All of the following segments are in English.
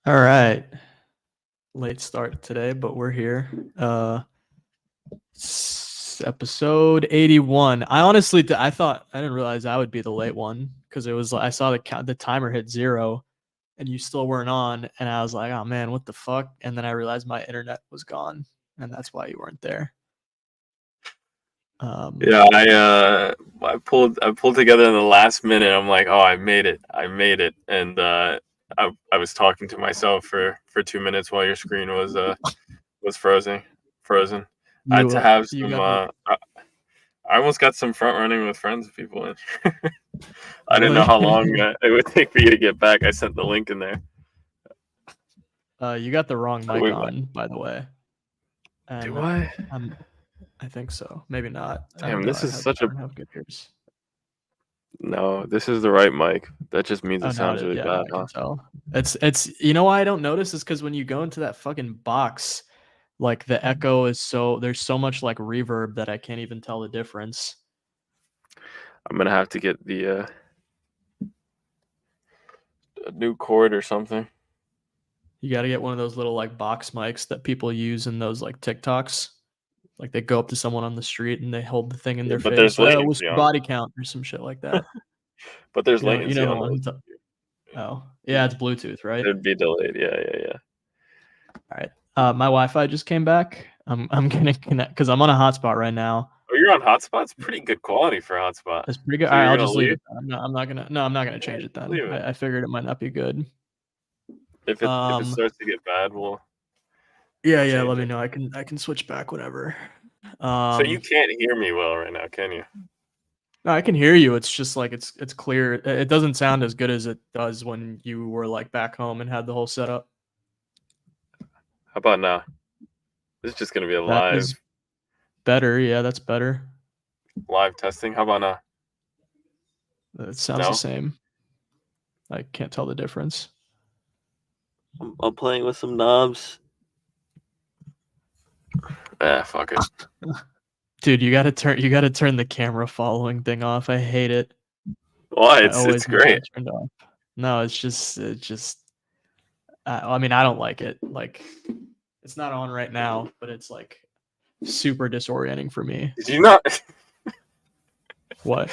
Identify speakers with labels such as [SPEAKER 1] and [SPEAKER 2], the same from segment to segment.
[SPEAKER 1] All right. Late start today, but we're here. Episode 81. I honestly, I thought I didn't realize I would be the late one because it was. I saw the timer hit 0, and you still weren't on, and I was like, oh man, what the fuck? And then I realized my internet was gone, and that's why you weren't there.
[SPEAKER 2] Yeah, I pulled together in the last minute. I'm like, oh, I made it, and I was talking to myself for 2 minutes while your screen was frozen. I had to have
[SPEAKER 1] You
[SPEAKER 2] some.
[SPEAKER 1] got the
[SPEAKER 2] I almost got some front running with friends and people in. I didn't know
[SPEAKER 1] really.
[SPEAKER 2] how long it would take for you to get back. I sent the link in there.
[SPEAKER 1] You got the wrong mic
[SPEAKER 2] Wait,
[SPEAKER 1] on, by the way. And
[SPEAKER 2] do I?
[SPEAKER 1] I think so. Maybe not.
[SPEAKER 2] Damn, this is such
[SPEAKER 1] I
[SPEAKER 2] a.
[SPEAKER 1] don't have good ears.
[SPEAKER 2] No, this is the right mic. That just means
[SPEAKER 1] Oh,
[SPEAKER 2] it
[SPEAKER 1] now
[SPEAKER 2] sounds really
[SPEAKER 1] yeah,
[SPEAKER 2] bad,
[SPEAKER 1] I
[SPEAKER 2] huh?
[SPEAKER 1] can tell. It's you know why I don't notice is because when you go into that fucking box, like the echo is there's so much like reverb that I can't even tell the difference.
[SPEAKER 2] I'm gonna have to get the a new cord or something.
[SPEAKER 1] You got to get one of those little like box mics that people use in those like TikToks. Like they go up to someone on the street and they hold the thing in their
[SPEAKER 2] But
[SPEAKER 1] face.
[SPEAKER 2] there's
[SPEAKER 1] Oh, what's
[SPEAKER 2] latency
[SPEAKER 1] your
[SPEAKER 2] on
[SPEAKER 1] body count or some shit like that.
[SPEAKER 2] But there's
[SPEAKER 1] You
[SPEAKER 2] latency
[SPEAKER 1] know the
[SPEAKER 2] on
[SPEAKER 1] one.
[SPEAKER 2] those.
[SPEAKER 1] Oh, yeah, it's Bluetooth, right?
[SPEAKER 2] It'd be delayed. Yeah.
[SPEAKER 1] All right. My Wi-Fi just came back. I'm gonna connect because I'm on a hotspot right now.
[SPEAKER 2] Oh, you're on hotspot. It's pretty good quality for hotspot.
[SPEAKER 1] It's pretty good.
[SPEAKER 2] So
[SPEAKER 1] All right,
[SPEAKER 2] you're
[SPEAKER 1] I'll
[SPEAKER 2] gonna
[SPEAKER 1] just leave
[SPEAKER 2] leave?
[SPEAKER 1] it. I'm not gonna. No, I'm not gonna change it then.
[SPEAKER 2] Leave it.
[SPEAKER 1] I figured it might not be good.
[SPEAKER 2] If it starts to get bad, we'll
[SPEAKER 1] Yeah.
[SPEAKER 2] change
[SPEAKER 1] Let me
[SPEAKER 2] it.
[SPEAKER 1] know. I can switch back whenever.
[SPEAKER 2] So you can't hear me well right now, can you?
[SPEAKER 1] No, I can hear you. It's just like it's clear. It doesn't sound as good as it does when you were like back home and had the whole setup.
[SPEAKER 2] How about now? This is just gonna be a
[SPEAKER 1] That is better. Yeah, that's better.
[SPEAKER 2] live testing. How about now?
[SPEAKER 1] It sounds the
[SPEAKER 2] No?
[SPEAKER 1] same. I can't tell the difference.
[SPEAKER 2] I'm playing with some knobs. Fuck it.
[SPEAKER 1] Dude, you gotta turn the camera following thing off. I hate it.
[SPEAKER 2] Why?
[SPEAKER 1] I
[SPEAKER 2] It's
[SPEAKER 1] always have
[SPEAKER 2] great.
[SPEAKER 1] that turned off. No, it's just I mean, I don't like it. Like, it's not on right now, but it's like super disorienting for me.
[SPEAKER 2] Did you not?
[SPEAKER 1] What?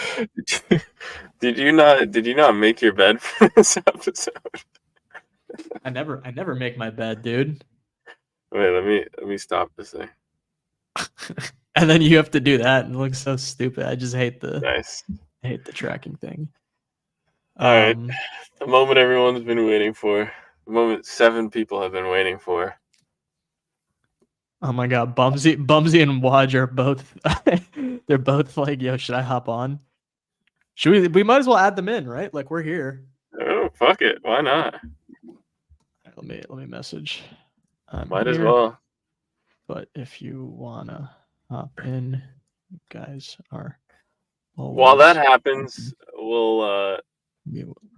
[SPEAKER 2] Did you not make your bed for this episode?
[SPEAKER 1] I never make my bed, dude.
[SPEAKER 2] Wait, let me stop this thing.
[SPEAKER 1] And then you have to do that, and it looks so stupid. I just hate
[SPEAKER 2] Nice.
[SPEAKER 1] I hate the tracking thing.
[SPEAKER 2] All right, the moment everyone's been waiting for, the moment 7 people have been waiting for.
[SPEAKER 1] Oh my god, Bumsy and Waj are both they're both like, yo, should I hop on? Should we might as well add them in, right? Like we're here.
[SPEAKER 2] Oh, fuck it. Why not?
[SPEAKER 1] Let me message.
[SPEAKER 2] Might as well.
[SPEAKER 1] But if you wanna hop in, you guys are always
[SPEAKER 2] While that happens, we'll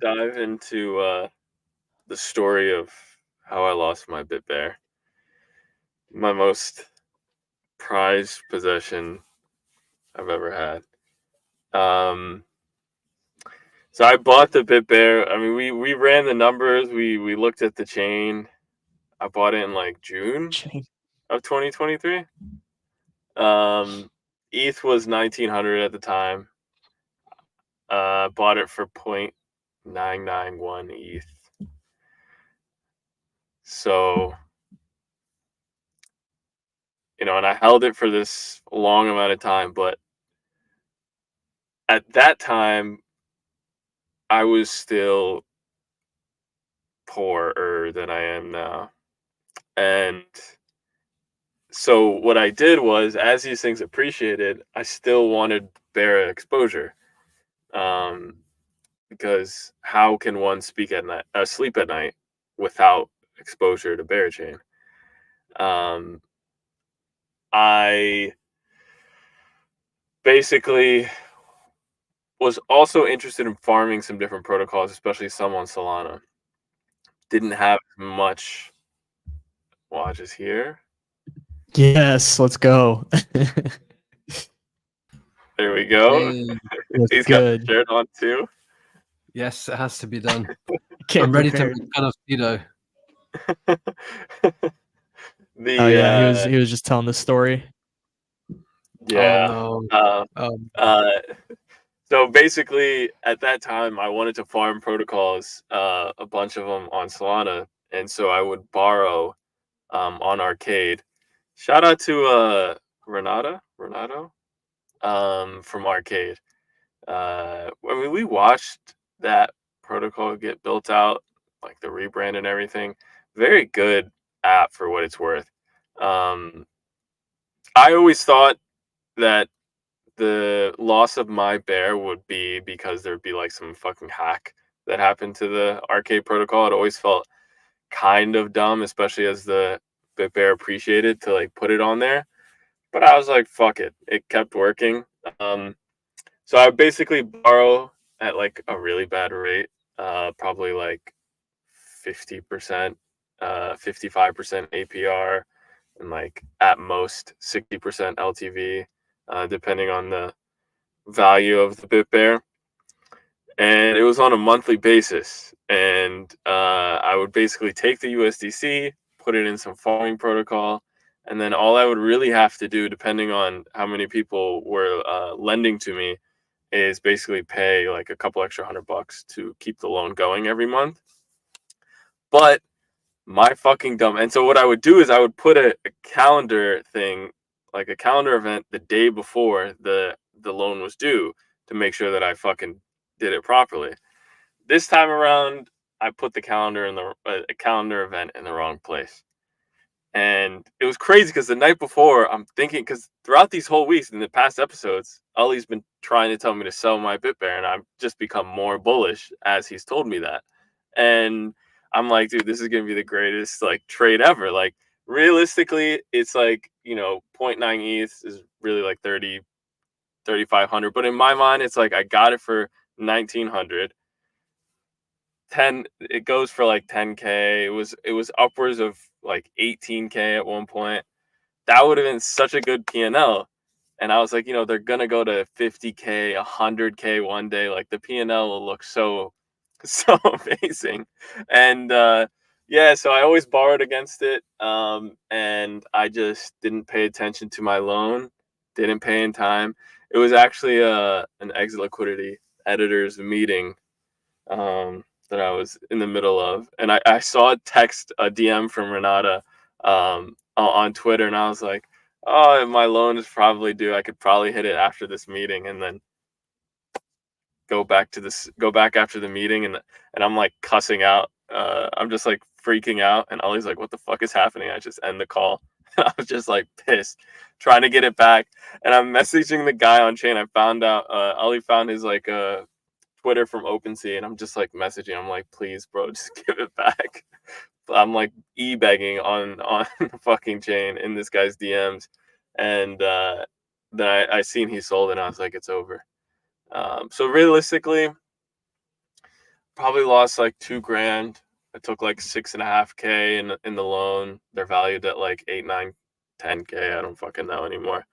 [SPEAKER 2] dive into the story of how I lost my BitBear. My most prized possession I've ever had. So I bought the BitBear. I mean, we ran the numbers. We looked at the chain. I bought it in like June of 2023. ETH was 1900 at the time. Bought it for 0.991 ETH. So, and I held it for this long amount of time, but at that time, I was still poorer than I am now. And so what I did was, as these things appreciated, I still wanted bear exposure. Because how can one sleep at night without exposure to bear chain? I basically was also interested in farming some different protocols, especially some on Solana. Didn't have much. Watch is here.
[SPEAKER 1] Yes, let's go.
[SPEAKER 2] There we go.
[SPEAKER 3] Hey,
[SPEAKER 2] He's
[SPEAKER 1] good.
[SPEAKER 2] got the shirt on too.
[SPEAKER 3] yes, it has to be done.
[SPEAKER 1] Came
[SPEAKER 3] I'm ready
[SPEAKER 1] prepared.
[SPEAKER 3] to make fun of CEDO.
[SPEAKER 1] Oh yeah,
[SPEAKER 2] The
[SPEAKER 1] he was just telling the story.
[SPEAKER 2] yeah.
[SPEAKER 3] Oh no.
[SPEAKER 2] So basically, at that time, I wanted to farm protocols, a bunch of them on Solana, and so I would borrow on Arcade. Shout out to Renato, from Arcade. I mean, we watched that protocol get built out, like the rebrand and everything. Very good app for what it's worth. I always thought that the loss of my bear would be because there'd be like some fucking hack that happened to the Arcade protocol. It always felt kind of dumb, especially as the bear appreciated to like put it on there. But I was like, fuck it. It kept working. So I basically borrow at like a really bad rate, probably like 50%, 55% APR, and like at most 60% LTV, depending on the value of the BitBear. And it was on a monthly basis. And I would basically take the USDC, put it in some farming protocol, and then all I would really have to do, depending on how many people were lending to me, is basically pay like a couple extra $100 to keep the loan going every month. But my fucking dumb. And so what I would do is I would put a calendar thing, like a calendar event the day before the loan was due to make sure that I fucking did it properly. This time around, I put the calendar in the a calendar event in the wrong place. And it was crazy because the night before, I'm thinking, because throughout these whole weeks in the past episodes, Ollie's been trying to tell me to sell my BitBear, and I've just become more bullish as he's told me that. And I'm like, dude, this is gonna be the greatest like trade ever. Like realistically, it's like, 0.9 ETH is really like 3,500. But in my mind, it's like I got it for 1,900. It goes for like 10K. It was upwards of like 18K at one point. That would have been such a good P&L. And I was like, they're gonna go to 50K, 100K one day. Like the P&L will look so amazing. And yeah, so I always borrowed against it. And I just didn't pay attention to my loan, didn't pay in time. It was actually an exit liquidity editors meeting that I was in the middle of, and I saw a DM from Renata on Twitter, and I was like, "Oh, my loan is probably due. I could probably hit it after this meeting, and then go back after the meeting." And I'm like cussing out. I'm just like freaking out, and Ollie's like, "What the fuck is happening?" I just end the call. I was just like pissed, trying to get it back, and I'm messaging the guy on chain. I found out Ollie found his like Twitter from OpenSea, and I'm just like messaging. I'm like, please, bro, just give it back. I'm like begging on the fucking chain in this guy's DMs, and then I seen he sold it, and I was like, it's over. So realistically, probably lost like $2,000. I took like 6.5K in the loan. They're valued at like 8, 9, 10K. I don't fucking know anymore.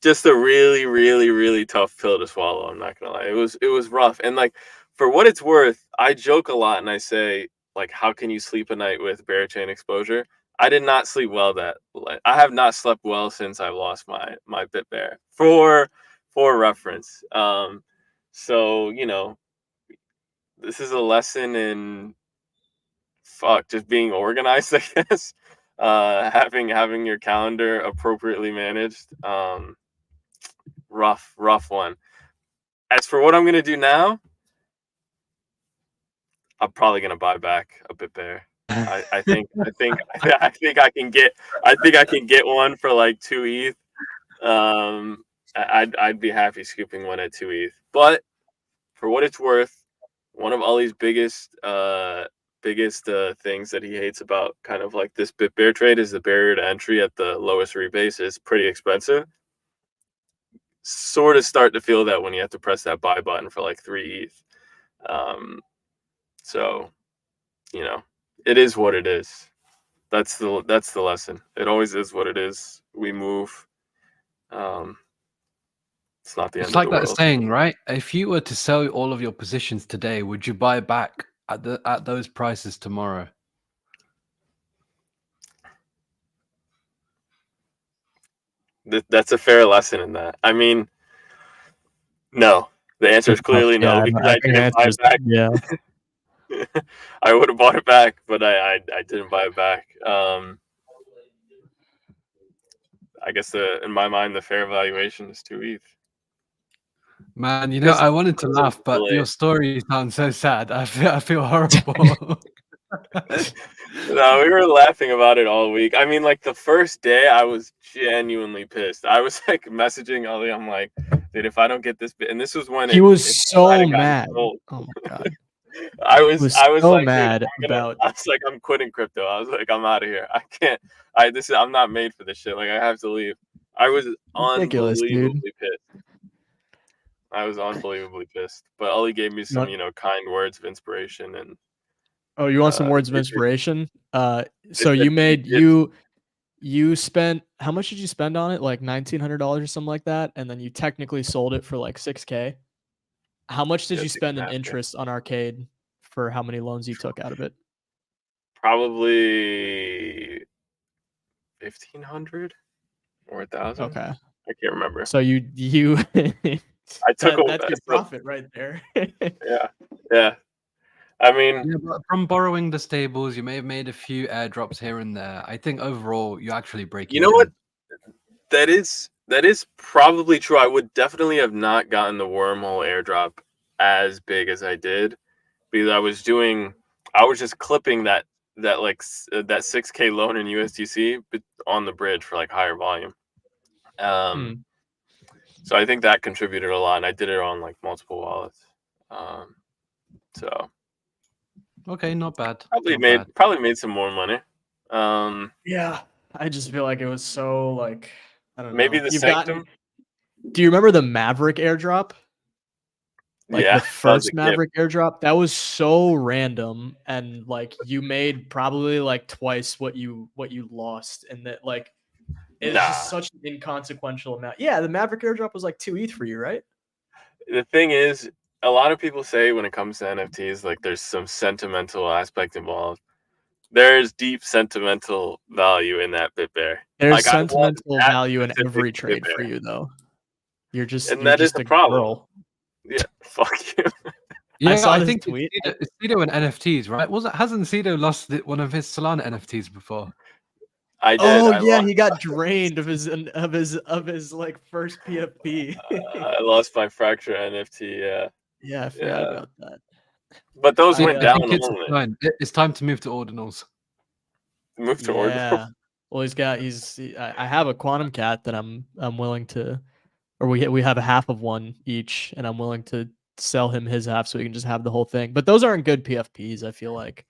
[SPEAKER 2] Just a really, really, really tough pill to swallow. I'm not gonna lie. It was rough. And like for what it's worth, I joke a lot and I say, like, how can you sleep at night with bear chain exposure? I did not sleep well I have not slept well since I lost my BitBear. For reference. So, this is a lesson in just being organized, I guess. Having your calendar appropriately managed. Rough one. As for what I'm gonna do now, I'm probably gonna buy back a BitBear. I think I can get one for like 2 ETH. I'd be happy scooping one at 2 ETH. But for what it's worth, one of Ollie's biggest things that he hates about kind of like this BitBear trade is the barrier to entry at the lowest rebase is pretty expensive. Sort of start to feel that when you have to press that buy button for like 3 ETH. So, it is what it is. That's the lesson. It always is what it is. We move. It's not the end
[SPEAKER 3] It's
[SPEAKER 2] of
[SPEAKER 3] like
[SPEAKER 2] the
[SPEAKER 3] that
[SPEAKER 2] world.
[SPEAKER 3] saying, right? If you were to sell all of your positions today, would you buy back at those prices tomorrow?
[SPEAKER 2] That's a fair lesson in that. I mean, no. The answer is clearly no, because
[SPEAKER 1] I
[SPEAKER 2] I
[SPEAKER 1] think the
[SPEAKER 2] didn't buy
[SPEAKER 1] answer is
[SPEAKER 2] it back.
[SPEAKER 1] yeah.
[SPEAKER 2] I would have bought it back, but I didn't buy it back. I guess in my mind, the fair valuation is 2 ETH.
[SPEAKER 3] Man, you know,
[SPEAKER 2] Because
[SPEAKER 3] I wanted to
[SPEAKER 2] because of
[SPEAKER 3] laugh,
[SPEAKER 2] the
[SPEAKER 3] but
[SPEAKER 2] delay.
[SPEAKER 3] your story sounds so sad. I feel horrible.
[SPEAKER 2] No, we were laughing about it all week. I mean, like the first day, I was genuinely pissed. I was like messaging Ollie. I'm like, dude, if I don't get this bit, and this was when
[SPEAKER 1] He
[SPEAKER 2] it
[SPEAKER 1] was
[SPEAKER 2] still
[SPEAKER 1] so
[SPEAKER 2] hadn't gotten
[SPEAKER 1] mad.
[SPEAKER 2] sold.
[SPEAKER 1] Oh my god.
[SPEAKER 2] I
[SPEAKER 1] He
[SPEAKER 2] was
[SPEAKER 1] was
[SPEAKER 2] I was
[SPEAKER 1] so
[SPEAKER 2] like, dude,
[SPEAKER 1] mad about
[SPEAKER 2] I was like, I'm quitting crypto. I was like, I'm out of here. I can't. I'm not made for this shit. Like, I have to leave. I was
[SPEAKER 1] ridiculous, dude.
[SPEAKER 2] unbelievably pissed. I was unbelievably pissed. But Ollie gave me some, kind words of inspiration, and
[SPEAKER 1] Oh, you want some words of
[SPEAKER 2] it,
[SPEAKER 1] inspiration?
[SPEAKER 2] it,
[SPEAKER 1] So
[SPEAKER 2] it,
[SPEAKER 1] you
[SPEAKER 2] it
[SPEAKER 1] made
[SPEAKER 2] did.
[SPEAKER 1] you spent how much did you spend on it? Like $1,900 or something like that, and then you technically sold it for like $6K. How much did
[SPEAKER 2] Yeah,
[SPEAKER 1] you spend in
[SPEAKER 2] 6.5K.
[SPEAKER 1] interest on Arcade for how many loans you took out of it?
[SPEAKER 2] Probably 1,500 or 1,000.
[SPEAKER 1] Okay,
[SPEAKER 2] I can't remember.
[SPEAKER 1] so you
[SPEAKER 2] I took
[SPEAKER 1] that's your profit right there.
[SPEAKER 2] yeah. I mean,
[SPEAKER 3] Yeah, but from borrowing the stables, you may have made a few airdrops here and there. I think overall, you actually break
[SPEAKER 2] you
[SPEAKER 3] even.
[SPEAKER 2] know what? That is probably true. I would definitely have not gotten the wormhole airdrop as big as I did, because I was just clipping that 6K loan in USDC on the bridge for like higher volume. So I think that contributed a lot, and I did it on like multiple wallets. So
[SPEAKER 3] Okay, not bad.
[SPEAKER 2] Probably made some more money.
[SPEAKER 1] Yeah, I just feel like it was so like I don't
[SPEAKER 2] Maybe
[SPEAKER 1] know.
[SPEAKER 2] the
[SPEAKER 1] You've
[SPEAKER 2] Sanctum.
[SPEAKER 1] Do you remember the Maverick airdrop? Like
[SPEAKER 2] Yeah,
[SPEAKER 1] the
[SPEAKER 2] that was a
[SPEAKER 1] first Maverick airdrop? That was so random, and like you made probably like twice what you lost, and that like it's just such an inconsequential amount. Yeah, the Maverick airdrop was like 2 ETH for you, right?
[SPEAKER 2] The thing is, a lot of people say when it comes to NFTs, like there's some sentimental aspect involved. There's deep sentimental value in that BitBear.
[SPEAKER 1] There's
[SPEAKER 2] Like, I want
[SPEAKER 1] sentimental
[SPEAKER 2] that
[SPEAKER 1] value in
[SPEAKER 2] specific
[SPEAKER 1] every trade for
[SPEAKER 2] BitBear.
[SPEAKER 1] you, though. You're just
[SPEAKER 2] And that is
[SPEAKER 1] a
[SPEAKER 2] a problem.
[SPEAKER 1] girl.
[SPEAKER 2] Yeah, fuck you.
[SPEAKER 3] Yeah,
[SPEAKER 1] I saw
[SPEAKER 3] I
[SPEAKER 1] this
[SPEAKER 3] think
[SPEAKER 1] tweet.
[SPEAKER 3] it's CEDO and NFTs, right? Hasn't CEDO lost one of his Solana NFTs before?
[SPEAKER 2] I did.
[SPEAKER 1] Oh
[SPEAKER 2] I
[SPEAKER 1] yeah,
[SPEAKER 2] lost,
[SPEAKER 1] he got drained of his like first PFP.
[SPEAKER 2] I lost my Fracture NFT. Yeah,
[SPEAKER 1] Yeah, I forgot about that.
[SPEAKER 2] but those
[SPEAKER 3] I
[SPEAKER 2] went down
[SPEAKER 3] think it's
[SPEAKER 2] only.
[SPEAKER 3] fine. It's time to move to ordinals.
[SPEAKER 2] Move to ordinals.
[SPEAKER 1] Yeah. Well, I have a quantum cat that I'm willing to, or we have a half of one each, and I'm willing to sell him his half so he can just have the whole thing. But those aren't good PFPs. I feel like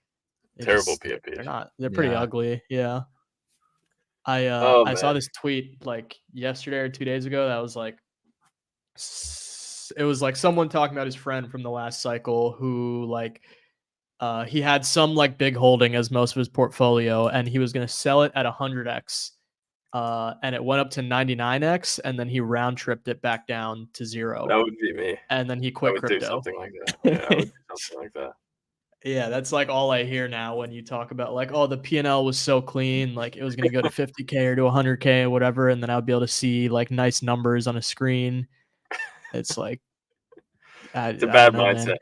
[SPEAKER 2] Terrible PFPs.
[SPEAKER 1] They're not. They're pretty ugly. Yeah. I saw this tweet like yesterday or 2 days ago that was like, it was like someone talking about his friend from the last cycle who like he had some like big holding as most of his portfolio, and he was going to sell it at 100x, and it went up to 99x, and then he round tripped it back down to 0.
[SPEAKER 2] That would be me.
[SPEAKER 1] And then he
[SPEAKER 2] I
[SPEAKER 1] quit
[SPEAKER 2] would
[SPEAKER 1] crypto.
[SPEAKER 2] do something like that. Yeah, I would do something like that.
[SPEAKER 1] Yeah, that's like all I hear now when you talk about like, oh, the P&L was so clean, like it was going to go to 50K or to 100K or whatever, and then I would be able to see like nice numbers on a screen. It's like,
[SPEAKER 2] it's a bad mindset.
[SPEAKER 1] Man.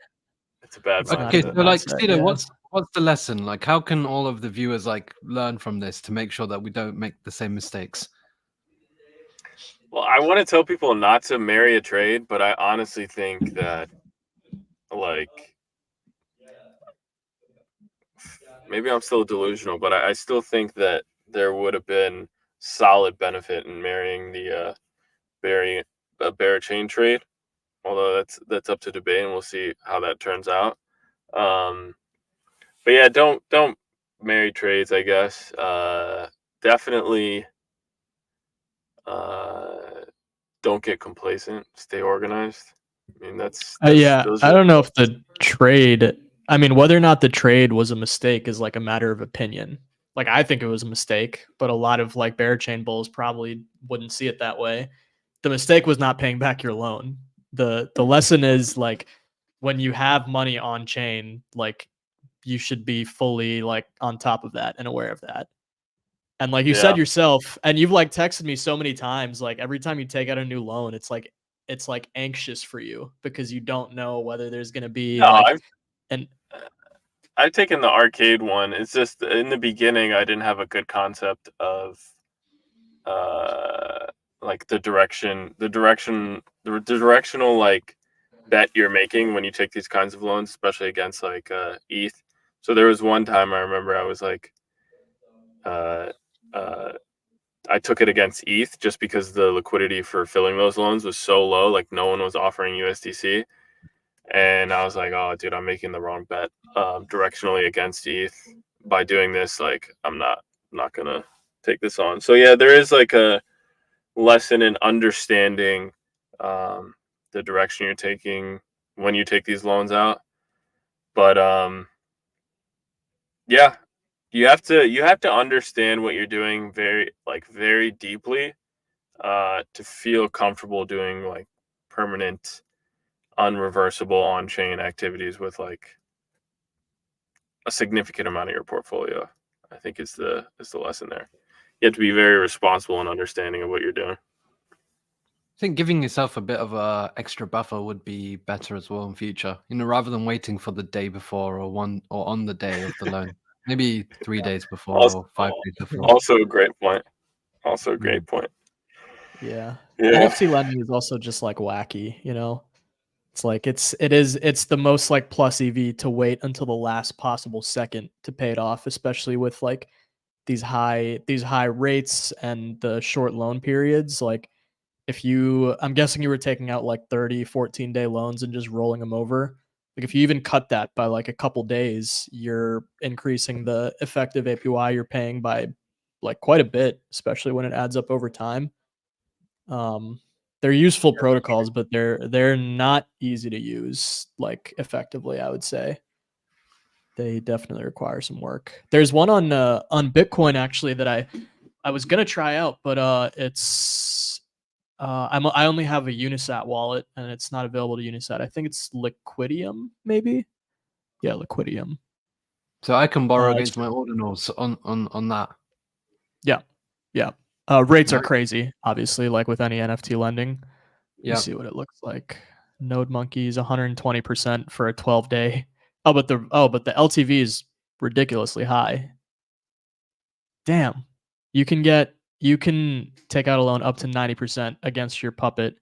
[SPEAKER 2] It's a bad mindset.
[SPEAKER 3] Okay, so like, CEDO, what's the lesson? Like, how can all of the viewers like learn from this to make sure that we don't make the same mistakes?
[SPEAKER 2] Well, I want to tell people not to marry a trade, but I honestly think that like maybe I'm still delusional, but I still think that there would have been solid benefit in marrying the bear chain trade. Although that's up to debate, and we'll see how that turns out. But yeah, don't marry trades, I guess. Definitely don't get complacent. Stay organized. I mean, that's
[SPEAKER 1] yeah. I don't know if the trade. I mean, whether or not the trade was a mistake is like a matter of opinion. Like I think it was a mistake, but a lot of like bear chain bulls probably wouldn't see it that way. The mistake was not paying back your loan. The lesson is like when you have money on chain, like you should be fully like on top of that and aware of that. And like you said yourself, and you've like texted me so many times, like every time you take out a new loan, it's like anxious for you because you don't know whether there's gonna be
[SPEAKER 2] I've taken the arcade one. It's just in the beginning I didn't have a good concept of like the directional like bet you're making when you take these kinds of loans, especially against like ETH. So there was one time I remember I was like I took it against ETH just because the liquidity for filling those loans was so low, like no one was offering USDC. And I was like, oh dude, I'm making the wrong bet directionally against ETH by doing this. Like I'm not gonna take this on. So yeah, there is like a lesson in understanding the direction you're taking when you take these loans out. But yeah, you have to understand what you're doing very deeply to feel comfortable doing like permanent, unreversible on-chain activities with like a significant amount of your portfolio. I think is the lesson there. You have to be very responsible and understanding of what you're doing.
[SPEAKER 3] I think giving yourself a bit of a extra buffer would be better as well in future. Rather than waiting for the day before or on the day of the loan, maybe 3 days before or 5 days before.
[SPEAKER 2] Also a great point. Also a great point.
[SPEAKER 1] Yeah. NFT lending is also just like wacky, It's like it's the most like plus EV to wait until the last possible second to pay it off, especially with like these high rates and the short loan periods. Like I'm guessing you were taking out like 30, 14-day loans and just rolling them over. Like if you even cut that by like a couple days, you're increasing the effective APY you're paying by like quite a bit, especially when it adds up over time. They're useful protocols, but they're not easy to use like effectively, I would say. They definitely require some work. There's one on Bitcoin actually that I was gonna try out, but it's I only have a Unisat wallet and it's not available to Unisat. I think it's Liquidium, maybe. Yeah, Liquidium.
[SPEAKER 3] So I can borrow against my ordinals on that.
[SPEAKER 1] Yeah, yeah. Rates are crazy, obviously, like with any NFT lending. Yeah. See what it looks like. Node Monkey's 120% for a 12-day. But the LTV is ridiculously high. Damn. You can take out a loan up to 90% against your puppet.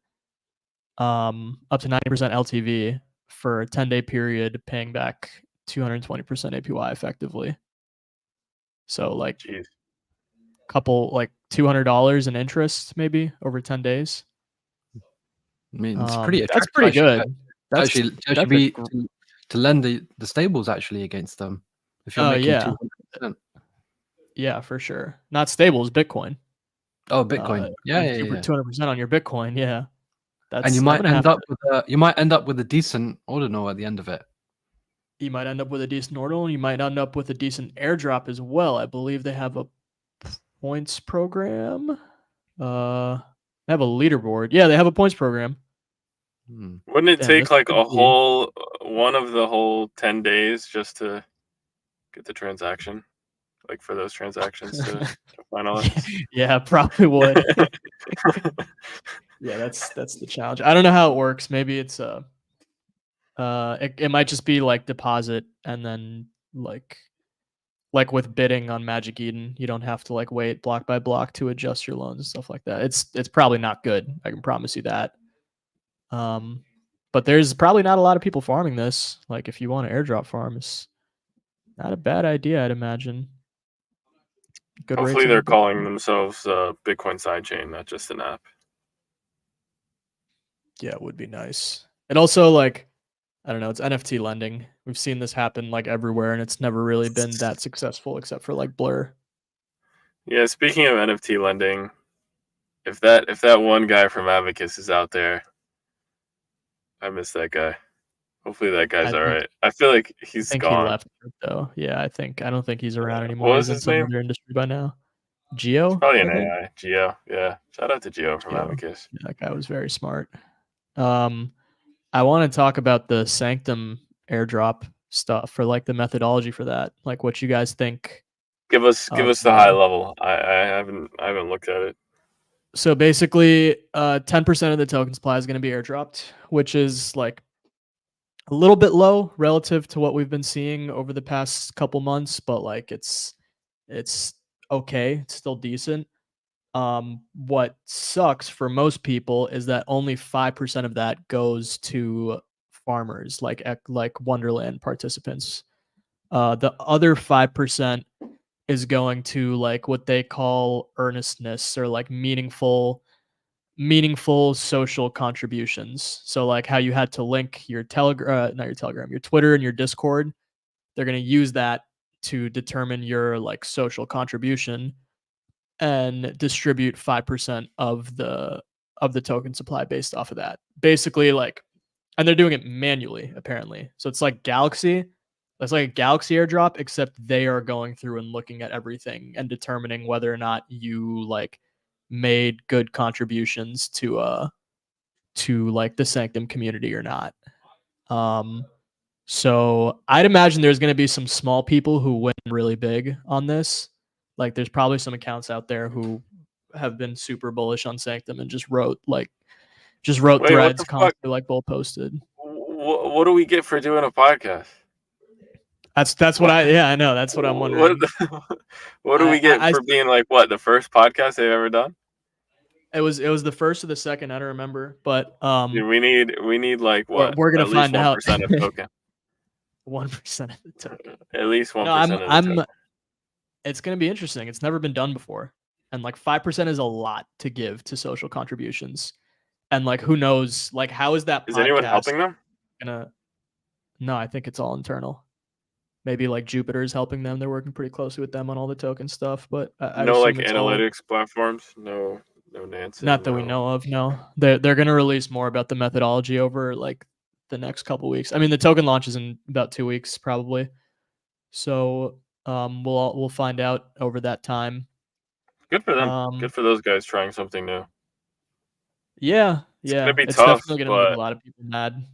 [SPEAKER 1] Up to 90% LTV for a 10-day period, paying back 220% APY effectively. So like couple like $200 in interest maybe over 10 days.
[SPEAKER 3] I mean, it's pretty attractive.
[SPEAKER 1] That's pretty good.
[SPEAKER 3] That's actually to lend the stables actually against them if you're making 200%.
[SPEAKER 1] Yeah, for sure. Not stables, Bitcoin.
[SPEAKER 3] Oh, Bitcoin. Yeah.
[SPEAKER 1] 200% on your Bitcoin. Yeah.
[SPEAKER 3] And you might end up with a decent ordinal at the end of it.
[SPEAKER 1] You might end up with a decent ordinal. You might end up with a decent airdrop as well. I believe they have a points program. They have a leaderboard. Yeah, they have a points program.
[SPEAKER 2] Wouldn't it take like a whole one of the whole 10 days just to get the transaction? Like for those transactions to finalize?
[SPEAKER 1] Yeah, probably would. Yeah, that's the challenge. I don't know how it works. Maybe it's it might just be like deposit and then like with bidding on Magic Eden, you don't have to like wait block by block to adjust your loans and stuff like that. It's probably not good. I can promise you that. But there's probably not a lot of people farming this. Like if you want to airdrop farm, it's not a bad idea, I'd imagine.
[SPEAKER 2] Good Hopefully they're calling themselves Bitcoin sidechain, not just an app.
[SPEAKER 1] Yeah, it would be nice. And also like, I don't know, it's NFT lending. We've seen this happen like everywhere and it's never really been that successful except for like Blur.
[SPEAKER 2] Yeah, speaking of NFT lending, if that one guy from Abacus is out there, I miss that guy. Hopefully that guy's all right. I feel like he's gone.
[SPEAKER 1] He left though. Yeah, I don't think he's around anymore. He's in some other industry by now. Geo?
[SPEAKER 2] It's probably an AI. Geo. Yeah. Shout out to Geo from Abacus.
[SPEAKER 1] Yeah, that guy was very smart. I want to talk about the Sanctum airdrop. stuff, for like the methodology for that, like what you guys think.
[SPEAKER 2] Give us
[SPEAKER 1] of,
[SPEAKER 2] the high level. I haven't looked at it.
[SPEAKER 1] So basically, 10% of the token supply is going to be airdropped, which is like a little bit low relative to what we've been seeing over the past couple months, but like it's okay. It's still decent. What sucks for most people is that only 5% of that goes to farmers, like Wonderland participants. The other 5% is going to like what they call earnestness, or like meaningful social contributions. So like how you had to link your not your Telegram, your Twitter and your Discord. They're going to use that to determine your like social contribution and distribute 5% of the token supply based off of that. Basically, like, and they're doing it manually apparently. So it's like Galaxy. It's like a Galaxy airdrop, except they are going through and looking at everything and determining whether or not you like made good contributions to like the Sanctum community or not. So I'd imagine there's going to be some small people who win really big on this. Like there's probably some accounts out there who have been super bullish on Sanctum and just wrote
[SPEAKER 2] Wait,
[SPEAKER 1] threads constantly, like Bull posted.
[SPEAKER 2] What do we get for doing a podcast?
[SPEAKER 1] That's what I know. That's what I'm wondering.
[SPEAKER 2] What do we get for being like the first podcast they've ever done?
[SPEAKER 1] It was the first or the second, I don't remember, but
[SPEAKER 2] dude, we need like what?
[SPEAKER 1] We're gonna find out.
[SPEAKER 2] 1% of token.
[SPEAKER 1] 1% of the token.
[SPEAKER 2] At least 1% of the token.
[SPEAKER 1] It's gonna be interesting. It's never been done before, and like 5% is a lot to give to social contributions, and like who knows, like how is that?
[SPEAKER 2] Is anyone helping them?
[SPEAKER 1] No, I think it's all internal. Maybe like Jupiter is helping them. They're working pretty closely with them on all the token stuff, but
[SPEAKER 2] no like analytics platforms. No Nancy.
[SPEAKER 1] Not that we know of. No, they're going to release more about the methodology over like the next couple weeks. I mean, the token launch is in about 2 weeks probably, so we'll find out over that time.
[SPEAKER 2] Good for them. Good for those guys trying something new.
[SPEAKER 1] Yeah,
[SPEAKER 2] it's gonna be
[SPEAKER 1] it's
[SPEAKER 2] tough,
[SPEAKER 1] definitely going to make a lot of people mad.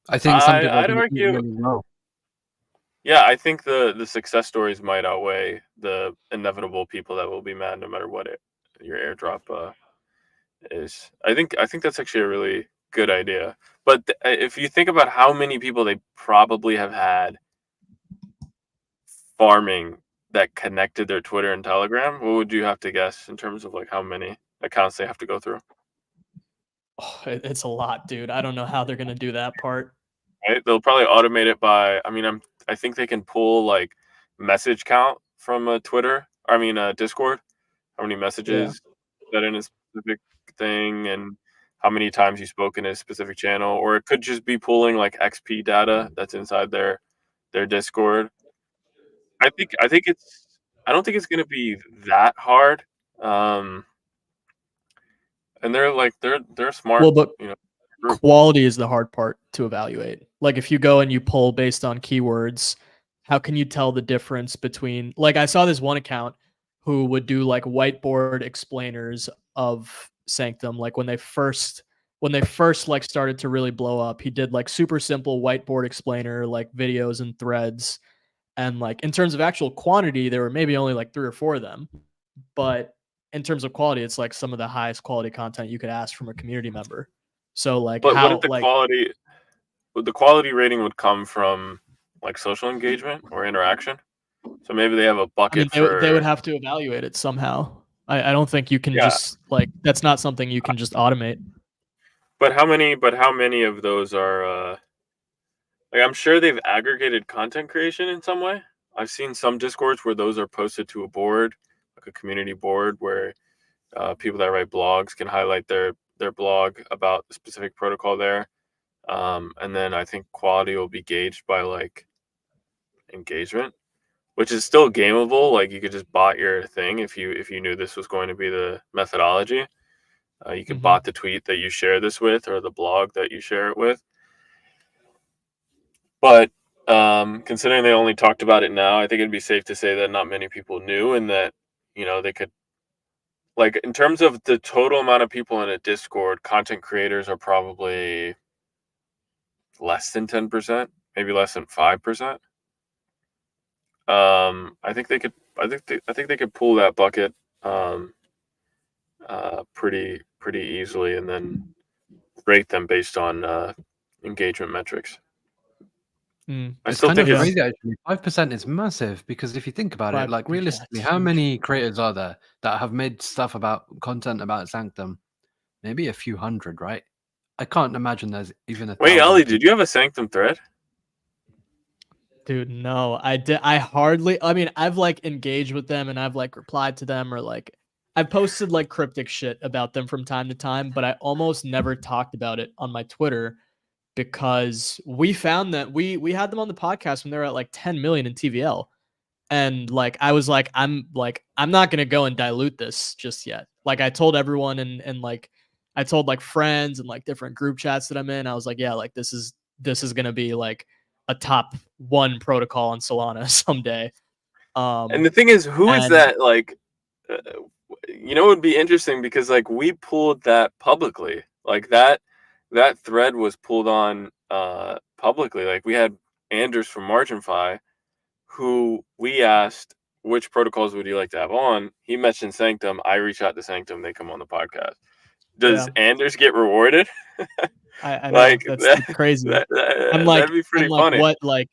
[SPEAKER 3] I think some people
[SPEAKER 2] I'd argue.
[SPEAKER 3] Really well.
[SPEAKER 2] Yeah, I think the success stories might outweigh the inevitable people that will be mad no matter what your airdrop is. I think that's actually a really good idea. But if you think about how many people they probably have had farming that connected their Twitter and Telegram, what would you have to guess in terms of like how many accounts they have to go through?
[SPEAKER 1] Oh, it's a lot, dude. I don't know how they're going to do that part.
[SPEAKER 2] Right? They'll probably automate it by. I think they can pull like message count from Twitter. Discord. How many messages that in a specific thing, and how many times you spoke in a specific channel, or it could just be pulling like XP data that's inside their Discord. I don't think it's going to be that hard. And they're smart.
[SPEAKER 1] Well, but quality is the hard part to evaluate. Like if you go and you pull based on keywords, how can you tell the difference between, like I saw this one account who would do like whiteboard explainers of Sanctum. Like when they first like started to really blow up, he did like super simple whiteboard explainer, like videos and threads. And like in terms of actual quantity, there were maybe only like 3 or 4 of them. But in terms of quality, it's like some of the highest quality content you could ask from a community member. So like,
[SPEAKER 2] but what if the quality rating would come from like social engagement or interaction? So maybe they have a bucket
[SPEAKER 1] they would have to evaluate it somehow. I don't think you can just like, that's not something you can just automate.
[SPEAKER 2] But how many of those are like, I'm sure they've aggregated content creation in some way. I've seen some Discords where those are posted to a board, like a community board, where people that write blogs can highlight their blog about the specific protocol there. And then I think quality will be gauged by like engagement, which is still gameable. Like you could just bot your thing if you knew this was going to be the methodology. You could bot the tweet that you share this with, or the blog that you share it with. But considering they only talked about it now, I think it'd be safe to say that not many people knew, and that they could, like, in terms of the total amount of people in a Discord, content creators are probably less than 10%. maybe less than 5%. I think they could pull that bucket pretty easily, and then rate them based on engagement metrics. I
[SPEAKER 3] It's
[SPEAKER 2] still
[SPEAKER 3] kind
[SPEAKER 2] think
[SPEAKER 3] of
[SPEAKER 2] it's
[SPEAKER 3] crazy actually. 5% is massive because if you think about it, like realistically,
[SPEAKER 1] it's
[SPEAKER 3] how
[SPEAKER 1] huge.
[SPEAKER 3] many creators are there that have made stuff about content about Sanctum? Maybe a few hundred, right? I can't imagine there's even a
[SPEAKER 2] Wait,
[SPEAKER 3] 1,000
[SPEAKER 2] Ollie,
[SPEAKER 3] people.
[SPEAKER 2] did you have a Sanctum thread?
[SPEAKER 1] Dude, no, I did. I mean, I've like engaged with them and I've like replied to them, or like I've posted like cryptic shit about them from time to time, but I almost never talked about it on my Twitter because we found that we had them on the podcast when they were at like 10 million in TVL. And like I was like, I'm not gonna go and dilute this just yet. Like I told everyone, and like I told like friends and like different group chats that I'm in. I was like, yeah, like this is gonna be like a top 1 protocol on Solana someday.
[SPEAKER 2] And the thing is, who is
[SPEAKER 1] And
[SPEAKER 2] that? Like, it would be interesting because like we pulled that publicly. Like that thread was pulled on publicly. Like we had Anders from MarginFi, who we asked which protocols would you like to have on. He mentioned Sanctum. I reach out to Sanctum. They come on the podcast. Does Anders get rewarded?
[SPEAKER 1] I know
[SPEAKER 2] Like
[SPEAKER 1] that's
[SPEAKER 2] that,
[SPEAKER 1] crazy. I'm
[SPEAKER 2] that'd be pretty funny.
[SPEAKER 1] What, like,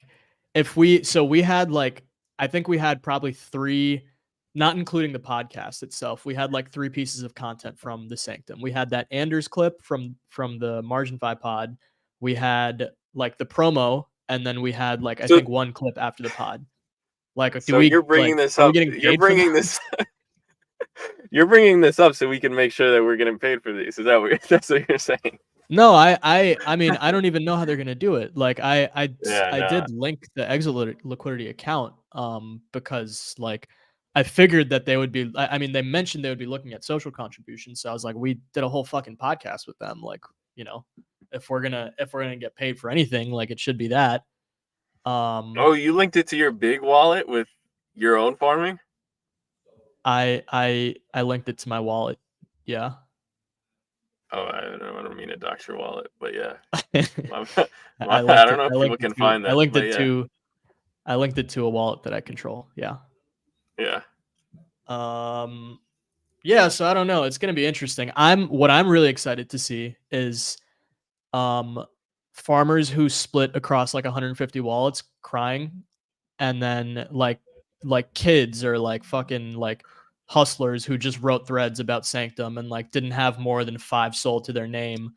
[SPEAKER 1] if we had like, I think we had probably 3, not including the podcast itself. We had like 3 pieces of content from the Sanctum. We had that Anders clip from the MarginFi pod. We had like the promo, and then we had like I think 1 clip after the pod. Like,
[SPEAKER 2] so you're bringing this up. You're bringing this. You're bringing this up so we can make sure that we're getting paid for these. Is that that's what you're saying?
[SPEAKER 1] No, I mean, I don't even know how they're gonna do it. Like I did link the exit liquidity account because like I figured that they would be, I mean, they mentioned they would be looking at social contributions. So I was like, we did a whole fucking podcast with them. Like, if we're gonna get paid for anything, like it should be that.
[SPEAKER 2] Oh, you linked it to your big wallet with your own farming?
[SPEAKER 1] I linked it to my wallet. Yeah.
[SPEAKER 2] Oh, I don't mean to dox your wallet, but yeah.
[SPEAKER 1] I
[SPEAKER 2] don't know if people can find that.
[SPEAKER 1] I linked it to a wallet that I control. Yeah.
[SPEAKER 2] Yeah.
[SPEAKER 1] Yeah, so I don't know. It's gonna be interesting. What I'm really excited to see is farmers who split across like 150 wallets crying, and then like kids or like fucking like hustlers who just wrote threads about Sanctum and like didn't have more than 5 sold to their name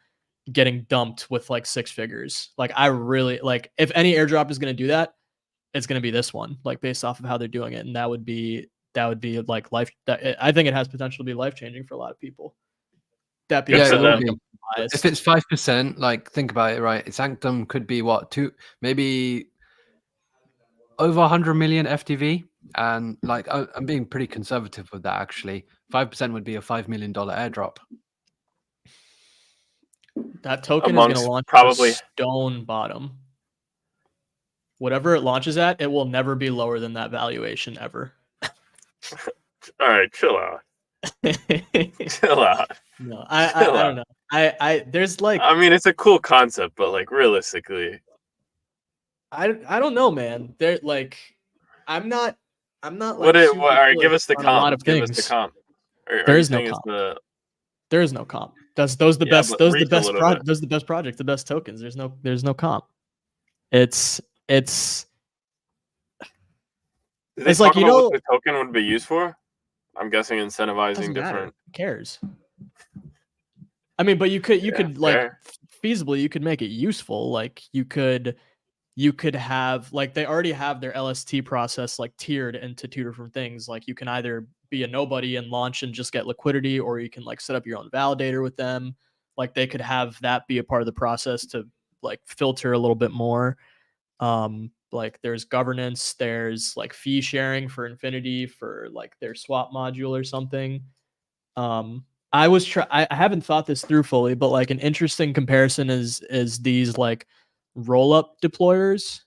[SPEAKER 1] getting dumped with like 6 figures. Like I really like, if any airdrop is going to do that, it's going to be this one, like based off of how they're doing it. And that would be like life. I think it has potential to be life changing for a lot of people. That being said,
[SPEAKER 3] if it's 5%, like think about it, right? Sanctum could be what, maybe over 100 million FTV, and like I'm being pretty conservative with that. Actually, 5% would be a $5 million airdrop.
[SPEAKER 1] That token is going to launch probably stone bottom. Whatever it launches at, it will never be lower than that valuation ever.
[SPEAKER 2] All right, chill out. Chill out.
[SPEAKER 1] No, I don't know. There's like,
[SPEAKER 2] I mean, it's a cool concept, but like realistically,
[SPEAKER 1] I don't know, man. They're like, I'm not like,
[SPEAKER 2] what all right, give us the comp.
[SPEAKER 1] A lot of things.
[SPEAKER 2] Give us the comp.
[SPEAKER 1] There is no comp. There is no comp. Those the best. Those the best projects. The best tokens. There's no comp. It's like,
[SPEAKER 2] what the token would be used for. I'm guessing incentivizing different.
[SPEAKER 1] Who cares? I mean, but you could like feasibly, you could make it useful. Like you could have, like, they already have their LST process like tiered into 2 different things. Like you can either be a nobody and launch and just get liquidity, or you can like set up your own validator with them. Like they could have that be a part of the process to like filter a little bit more. Like there's governance, there's like fee sharing for Infinity for like their swap module or something. I haven't thought this through fully, but like an interesting comparison is these like roll up deployers.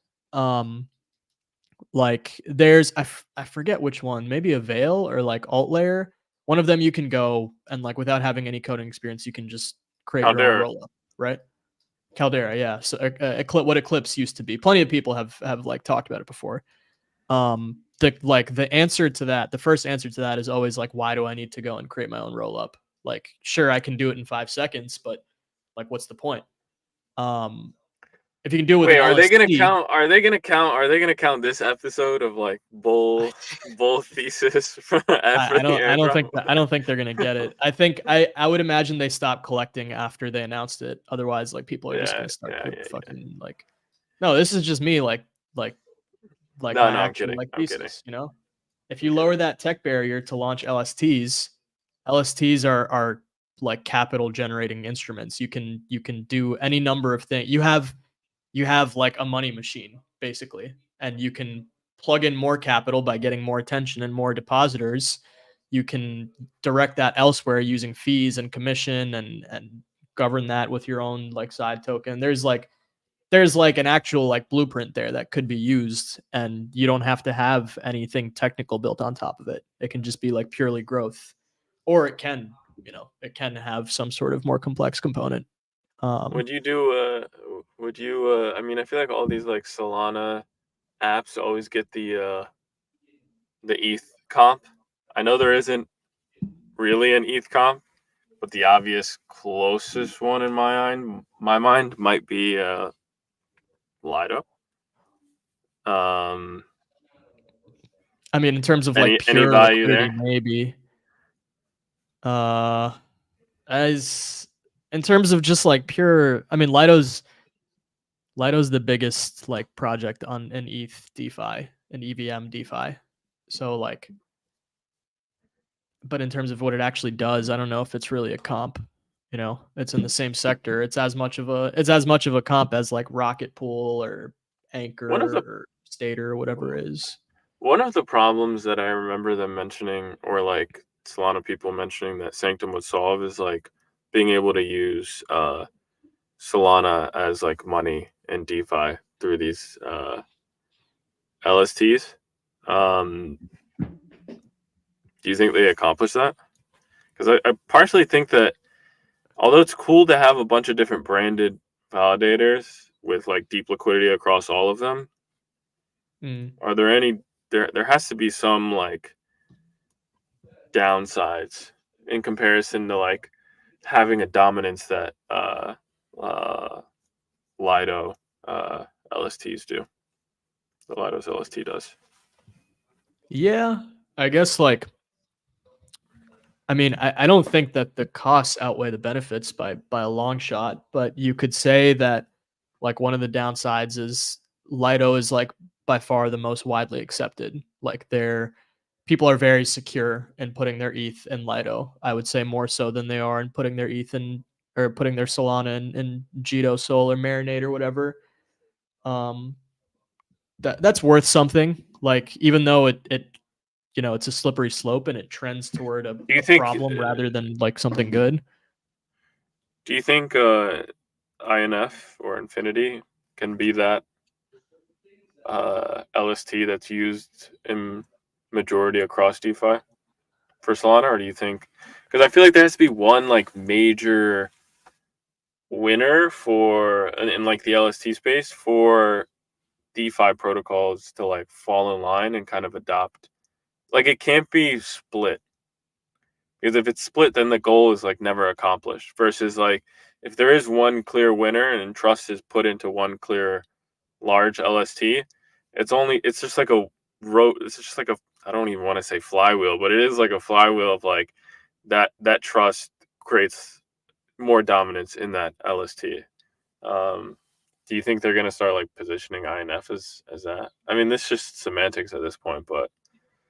[SPEAKER 1] Like there's I forget which one, maybe a Veil or like Alt Layer. One of them you can go and like without having any coding experience, you can just create your own roll up, right? Caldera, yeah. So what Eclipse used to be. Plenty of people have like talked about it before. The answer to that, the first answer to that is always like, why do I need to go and create my own roll up? Like, sure, I can do it in 5 seconds, but like, what's the point? If you can do it with
[SPEAKER 2] Wait,
[SPEAKER 1] an
[SPEAKER 2] are they gonna
[SPEAKER 1] LST,
[SPEAKER 2] count? Are they gonna count this episode of like bull thesis for the
[SPEAKER 1] I
[SPEAKER 2] airdrop?
[SPEAKER 1] don't think they're gonna get it. I think I would imagine they stop collecting after they announced it. Otherwise, like people are just gonna start to fucking like, no, this is just me like
[SPEAKER 2] No,
[SPEAKER 1] my
[SPEAKER 2] I'm
[SPEAKER 1] actual
[SPEAKER 2] kidding.
[SPEAKER 1] like
[SPEAKER 2] I'm kidding.
[SPEAKER 1] thesis, you know? If you lower that tech barrier to launch LSTs are like capital generating instruments. You can do any number of things. You have like a money machine basically, and you can plug in more capital by getting more attention and more depositors. You can direct that elsewhere using fees and commission and govern that with your own like side token. There's like an actual like blueprint there that could be used, and you don't have to have anything technical built on top of it. It can just be like purely growth, or it can, it can have some sort of more complex component.
[SPEAKER 2] Would you do? Would you? I mean, I feel like all these like Solana apps always get the ETH comp. I know there isn't really an ETH comp, but the obvious closest one in my mind might be Lido.
[SPEAKER 1] I mean, in terms of like
[SPEAKER 2] Any
[SPEAKER 1] pure
[SPEAKER 2] value
[SPEAKER 1] liquidity,
[SPEAKER 2] there?
[SPEAKER 1] maybe. As in terms of just like pure, I mean, Lido's the biggest like project on an ETH DeFi, an EVM DeFi. So like, but in terms of what it actually does, I don't know if it's really a comp. It's in the same sector. It's as much of a comp as like Rocket Pool or Anchor
[SPEAKER 2] One of the
[SPEAKER 1] or Stater or whatever it is.
[SPEAKER 2] One of the problems that I remember them mentioning, or like Solana people mentioning that Sanctum would solve, is like being able to use Solana as like money in DeFi through these LSTs. Do you think they accomplished that? Because I partially think that although it's cool to have a bunch of different branded validators with like deep liquidity across all of them, are there any there has to be some like downsides in comparison to like having a dominance that Lido LSTs do. The Lido's LST does.
[SPEAKER 1] Yeah, I guess like, I mean, I don't think that the costs outweigh the benefits by a long shot, but you could say that like one of the downsides is Lido is like by far the most widely accepted. Like people are very secure in putting their ETH in Lido. I would say more so than they are in putting their ETH in, or putting their Solana in CEDO Sol or Marinade or whatever. That's worth something. Like, even though it it's a slippery slope and it trends toward a problem rather than like something good.
[SPEAKER 2] Do you think INF or Infinity can be that LST that's used in majority across DeFi for Solana, or do you think? Because I feel like there has to be one like major winner for in like the LST space for DeFi protocols to like fall in line and kind of adopt. Like, it can't be split, because if it's split, then the goal is like never accomplished. Versus like if there is one clear winner and trust is put into one clear large LST, it's just like a it's just like a, I don't even want to say flywheel, but it is like a flywheel of like that trust creates more dominance in that LST. Do you think they're going to start like positioning INF as that? I mean, this is just semantics at this point, but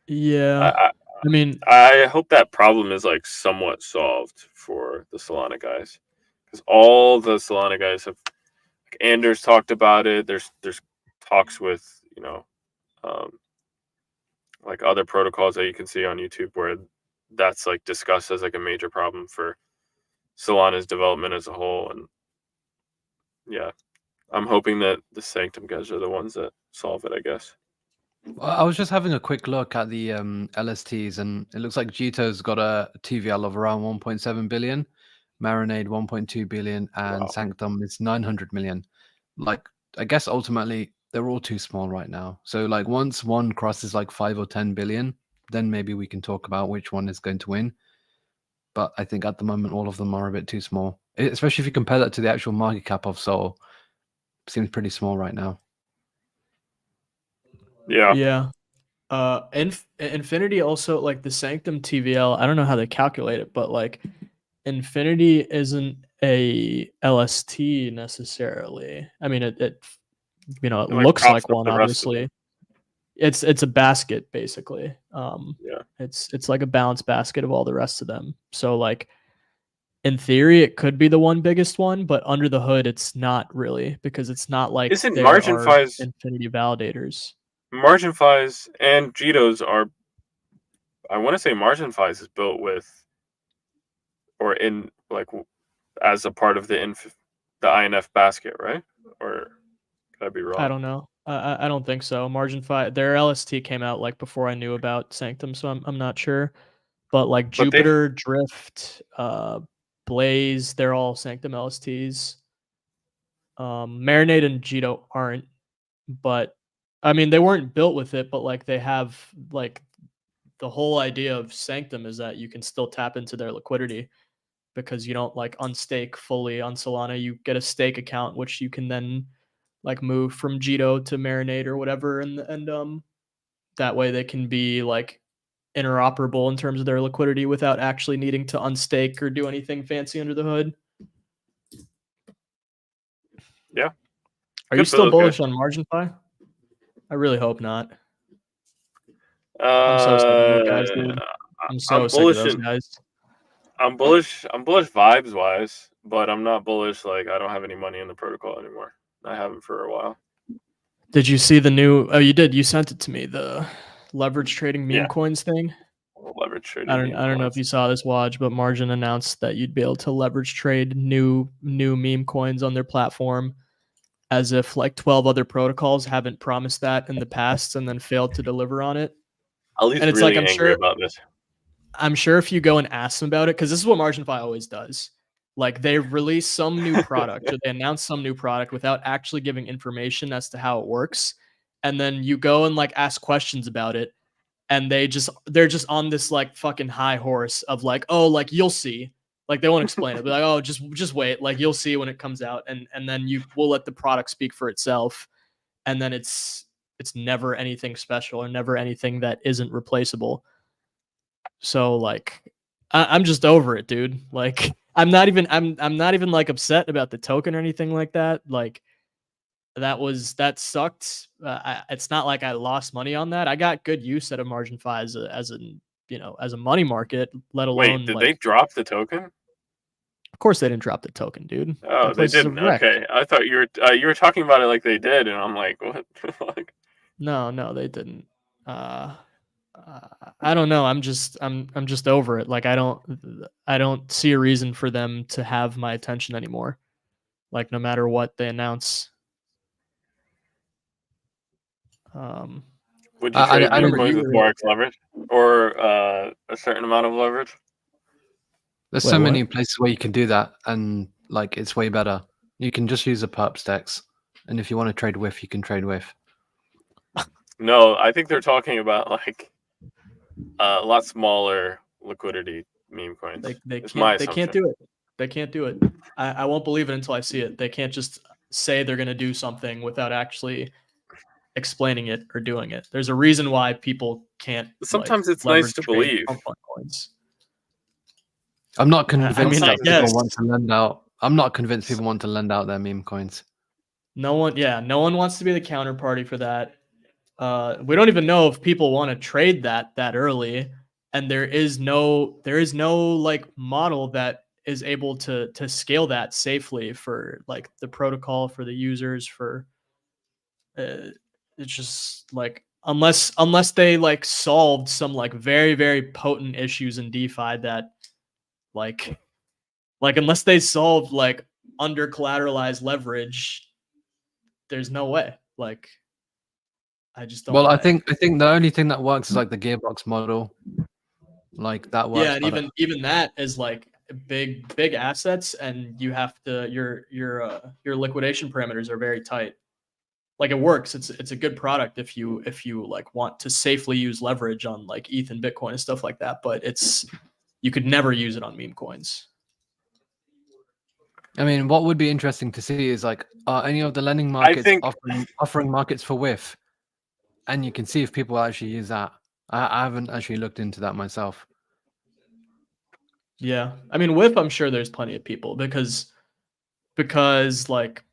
[SPEAKER 1] yeah, I mean,
[SPEAKER 2] I hope that problem is like somewhat solved for the Solana guys, because all the Solana guys have, like, Anders talked about it. There's talks with like other protocols that you can see on YouTube where that's like discussed as like a major problem for Solana's development as a whole. And yeah, I'm hoping that the Sanctum guys are the ones that solve it, I guess.
[SPEAKER 3] Well, I was just having a quick look at the LSTs, and it looks like Jito's got a TVL of around 1.7 billion. Marinade 1.2 billion, and
[SPEAKER 2] Wow.
[SPEAKER 3] Sanctum is 900 million. Like, I guess ultimately they're all too small right now. So like once one crosses like 5 or 10 billion, then maybe we can talk about which one is going to win. But I think at the moment all of them are a bit too small, especially if you compare that to the actual market cap of Soul. Seems pretty small right now.
[SPEAKER 2] Yeah.
[SPEAKER 1] Infinity also, like the Sanctum TVL, I don't know how they calculate it, but like Infinity isn't a LST necessarily. I mean, it you know, it
[SPEAKER 2] It, like,
[SPEAKER 1] looks
[SPEAKER 2] props
[SPEAKER 1] like
[SPEAKER 2] up
[SPEAKER 1] one,
[SPEAKER 2] the rest of
[SPEAKER 1] obviously.
[SPEAKER 2] them.
[SPEAKER 1] It's a basket basically.
[SPEAKER 2] Yeah.
[SPEAKER 1] It's like a balanced basket of all the rest of them. So like in theory, it could be the one biggest one, but under the hood, it's not really, because it's not like
[SPEAKER 2] Isn't
[SPEAKER 1] there are
[SPEAKER 2] MarginFi's
[SPEAKER 1] Infinity validators.
[SPEAKER 2] MarginFi's and GEDO's are, I want to say MarginFi's is built with, or in like as a part of the INF basket, right? Or could I be wrong?
[SPEAKER 1] I don't know. I don't think so. Margin 5, their LST came out like before I knew about Sanctum, so I'm not sure. But like
[SPEAKER 2] But they,
[SPEAKER 1] Jupiter, Drift, Blaze, they're all Sanctum LSTs. Marinade and Jito aren't, but I mean they weren't built with it, but like they have, like, the whole idea of Sanctum is that you can still tap into their liquidity because you don't like unstake fully on Solana. You get a stake account which you can then like move from Jito to Marinade or whatever, and that way they can be like interoperable in terms of their liquidity without actually needing to unstake or do anything fancy under the hood.
[SPEAKER 2] yeah.
[SPEAKER 1] Are you
[SPEAKER 2] Could
[SPEAKER 1] still
[SPEAKER 2] build
[SPEAKER 1] bullish
[SPEAKER 2] good.
[SPEAKER 1] on MarginFi? I really hope not. I'm so sick of those guys, dude. I'm so
[SPEAKER 2] I'm
[SPEAKER 1] sick of
[SPEAKER 2] bullish
[SPEAKER 1] those guys.
[SPEAKER 2] I'm bullish vibes wise, but I'm not bullish like I don't have any money in the protocol anymore. I haven't for a while.
[SPEAKER 1] Did you see the new? Oh, you did. You sent it to me. The leverage trading meme
[SPEAKER 2] Yeah.
[SPEAKER 1] coins thing.
[SPEAKER 2] Leverage trading.
[SPEAKER 1] I don't know if you saw this, Waj, but Margin announced that you'd be able to leverage trade new meme coins on their platform, as if like 12 other protocols haven't promised that in the past and then failed to deliver on it.
[SPEAKER 2] Ali's
[SPEAKER 1] And it's
[SPEAKER 2] really
[SPEAKER 1] like,
[SPEAKER 2] angry about this.
[SPEAKER 1] I'm sure if you go and ask them about it, because this is what MarginFi always does. Like they release some new product or they announce some new product without actually giving information as to how it works. And then you go and like ask questions about it, and they're just on this like fucking high horse of like, oh, like you'll see. Like they won't explain it. But like, oh, just wait. Like you'll see when it comes out. And then we'll let the product speak for itself. And then it's never anything special or never anything that isn't replaceable. So like I'm just over it, dude. Like I'm not even like upset about the token or anything like that. Like that sucked. It's not like I lost money on that. I got good use out of MarginFi as a money market, let
[SPEAKER 2] Wait,
[SPEAKER 1] alone
[SPEAKER 2] did
[SPEAKER 1] like,
[SPEAKER 2] they drop the token?
[SPEAKER 1] of course they didn't drop the token, dude.
[SPEAKER 2] Oh,
[SPEAKER 1] That
[SPEAKER 2] they
[SPEAKER 1] place is a
[SPEAKER 2] didn't.
[SPEAKER 1] wreck.
[SPEAKER 2] Okay, I thought you were talking about it like they did, and I'm like, what the fuck?
[SPEAKER 1] No, they didn't. I don't know. I'm just over it. Like I don't see a reason for them to have my attention anymore. Like no matter what they announce.
[SPEAKER 2] Would you
[SPEAKER 3] I
[SPEAKER 2] trade meme
[SPEAKER 3] don't.
[SPEAKER 2] coins with more X leverage or a certain amount of leverage?
[SPEAKER 3] There's
[SPEAKER 1] Wait,
[SPEAKER 3] so
[SPEAKER 1] what?
[SPEAKER 3] many places where you can do that, and like it's way better. You can just use a perp stacks, and if you want to trade with, you can trade with.
[SPEAKER 2] No, I think they're talking about like a lot smaller liquidity meme coins.
[SPEAKER 1] They
[SPEAKER 2] It's my
[SPEAKER 1] can't
[SPEAKER 2] assumption.
[SPEAKER 1] do it. They can't do it. I won't believe it until I see it. They can't just say they're gonna do something without actually explaining it or doing it. There's a reason why people can't
[SPEAKER 2] Sometimes
[SPEAKER 1] like
[SPEAKER 2] it's nice
[SPEAKER 1] leverage
[SPEAKER 2] to
[SPEAKER 1] trade
[SPEAKER 2] believe.
[SPEAKER 1] pump fund coins.
[SPEAKER 3] I'm not
[SPEAKER 1] I
[SPEAKER 3] convinced
[SPEAKER 1] mean, I
[SPEAKER 3] that people
[SPEAKER 1] guess
[SPEAKER 3] want to lend out. I'm not convinced people want to lend out their meme coins.
[SPEAKER 1] no one wants to be the counterparty for that. We don't even know if people want to trade that early, and there is no like model that is able to scale that safely for like the protocol, for the users, for it's just like unless they like solved some like very very potent issues in DeFi that like unless they solved like under collateralized leverage, there's no way. Like I just don't
[SPEAKER 3] Well,
[SPEAKER 1] buy
[SPEAKER 3] I
[SPEAKER 1] it.
[SPEAKER 3] think the only thing that works is like the gearbox model, like that works.
[SPEAKER 1] Yeah, and
[SPEAKER 3] But
[SPEAKER 1] even that is like big assets, and you have to your liquidation parameters are very tight. Like it works. It's a good product if you like want to safely use leverage on like ETH and Bitcoin and stuff like that. But you could never use it on meme coins.
[SPEAKER 3] I mean, what would be interesting to see is like, are any of the lending markets offering markets for WIF? And you can see if people actually use that. I haven't actually looked into that myself.
[SPEAKER 1] Yeah, I mean, WIF, I'm sure there's plenty of people because like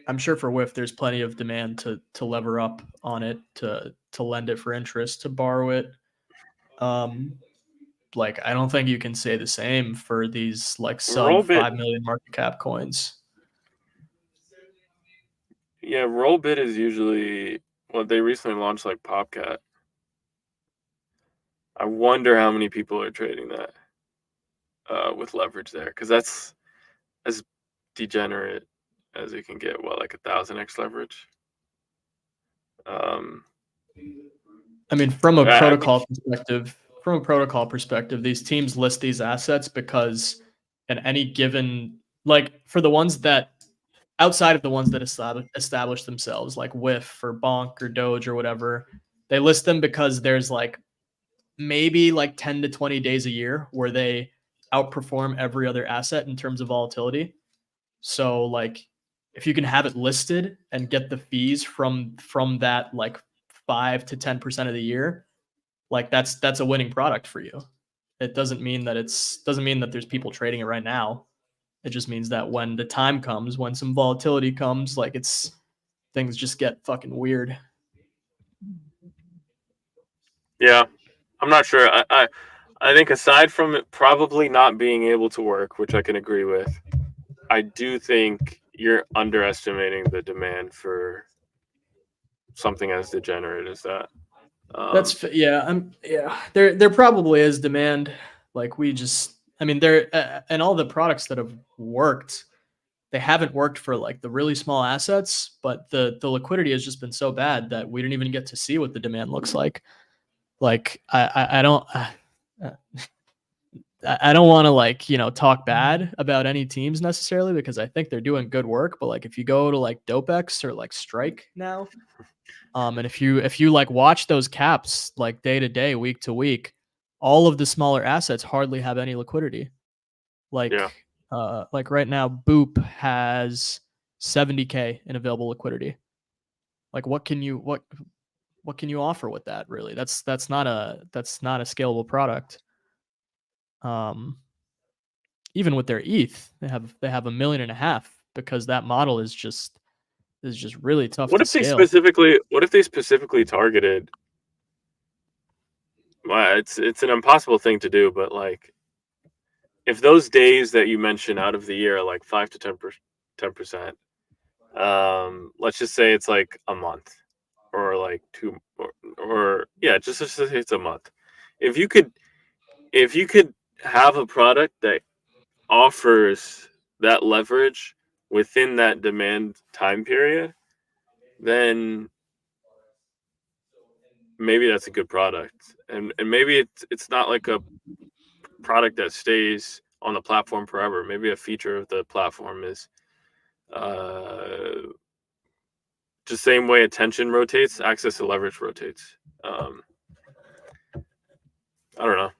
[SPEAKER 1] I'm sure for WIF there's plenty of demand to lever up on it, to lend it for interest, to borrow it. Like I don't think you can say the same for these like sub 5 million market cap coins.
[SPEAKER 2] Yeah, Rollbit is usually they recently launched like Popcat. I wonder how many people are trading that with leverage there, because that's as degenerate as it can get. What, like 1,000x leverage?
[SPEAKER 1] I mean, from a protocol perspective, these teams list these assets because in any given, like for the ones that outside of the ones that establish themselves, like WIF or Bonk or Doge or whatever, they list them because there's like maybe like 10 to 20 days a year where they outperform every other asset in terms of volatility. So like if you can have it listed and get the fees from that like 5 to 10% of the year, like that's a winning product for you. It doesn't mean that there's people trading it right now. It just means that when the time comes, when some volatility comes, like things just get fucking weird.
[SPEAKER 2] Yeah, I'm not sure. I think aside from it probably not being able to work, which I can agree with, I do think you're underestimating the demand for something as degenerate as that.
[SPEAKER 1] There probably is demand. Like there and all the products that have worked, they haven't worked for like the really small assets, but the liquidity has just been so bad that we didn't even get to see what the demand looks like. Like I don't want to like, talk bad about any teams necessarily because I think they're doing good work. But like if you go to like DopeX or like Strike now, and if you like watch those caps like day to day, week to week, all of the smaller assets hardly have any liquidity. Like like right now, Boop has 70K in available liquidity. Like what can you offer with that really? That's not a scalable product. Even with their ETH, they have 1.5 million because that model is just really tough to scale.
[SPEAKER 2] What if they specifically targeted? Well, it's an impossible thing to do, but like if those days that you mentioned out of the year are like 5 to 10%, let's just say it's like a month or like 2 or yeah, just say it's a month. If you could have a product that offers that leverage within that demand time period, then maybe that's a good product. And maybe it's not like a product that stays on the platform forever. Maybe a feature of the platform is the same way attention rotates, access to leverage rotates. I don't know.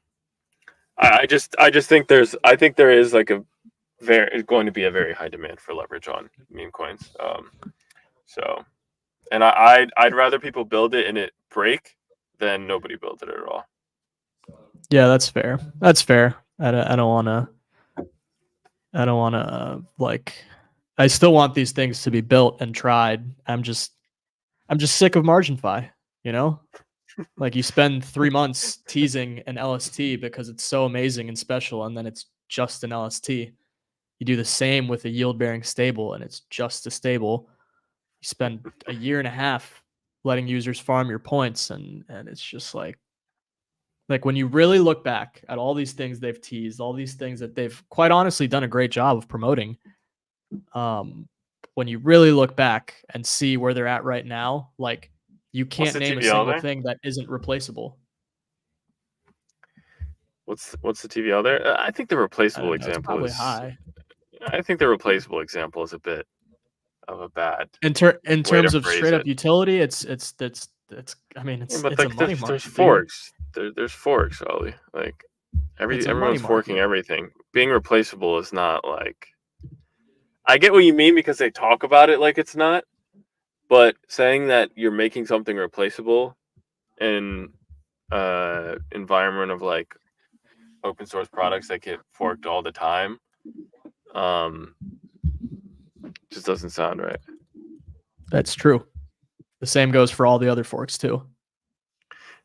[SPEAKER 2] I just think there is like it's going to be a very high demand for leverage on meme coins. So, and I'd rather people build it and it break than nobody build it at all.
[SPEAKER 1] Yeah, that's fair. I don't want to like. I still want these things to be built and tried. I'm just sick of MarginFi. Like you spend 3 months teasing an LST because it's so amazing and special, and then it's just an LST. You do the same with a yield-bearing stable, and it's just a stable. You spend a year and a half letting users farm your points, and it's just like when you really look back at all these things they've teased, all these things that they've quite honestly done a great job of promoting. When you really look back and see where they're at right now, like you can't name a single thing that isn't replaceable.
[SPEAKER 2] What's the TVL there? I think the
[SPEAKER 1] I
[SPEAKER 2] replaceable
[SPEAKER 1] don't know. It's
[SPEAKER 2] example
[SPEAKER 1] probably
[SPEAKER 2] is.
[SPEAKER 1] high.
[SPEAKER 2] I think the replaceable example is a bit of a bad
[SPEAKER 1] In
[SPEAKER 2] way to
[SPEAKER 1] terms of
[SPEAKER 2] phrase
[SPEAKER 1] straight up
[SPEAKER 2] it.
[SPEAKER 1] utility, it's I mean,
[SPEAKER 2] Yeah, but
[SPEAKER 1] it's a
[SPEAKER 2] like
[SPEAKER 1] money
[SPEAKER 2] there's
[SPEAKER 1] market, dude.
[SPEAKER 2] forks. There's forks, Ollie. Like
[SPEAKER 1] It's a money
[SPEAKER 2] everyone's forking
[SPEAKER 1] market.
[SPEAKER 2] everything. Being replaceable is not like. I get what you mean because they talk about it like it's not, but saying that you're making something replaceable in environment of like open source products that get forked all the time, just doesn't sound right.
[SPEAKER 1] That's true. The same goes for all the other forks too.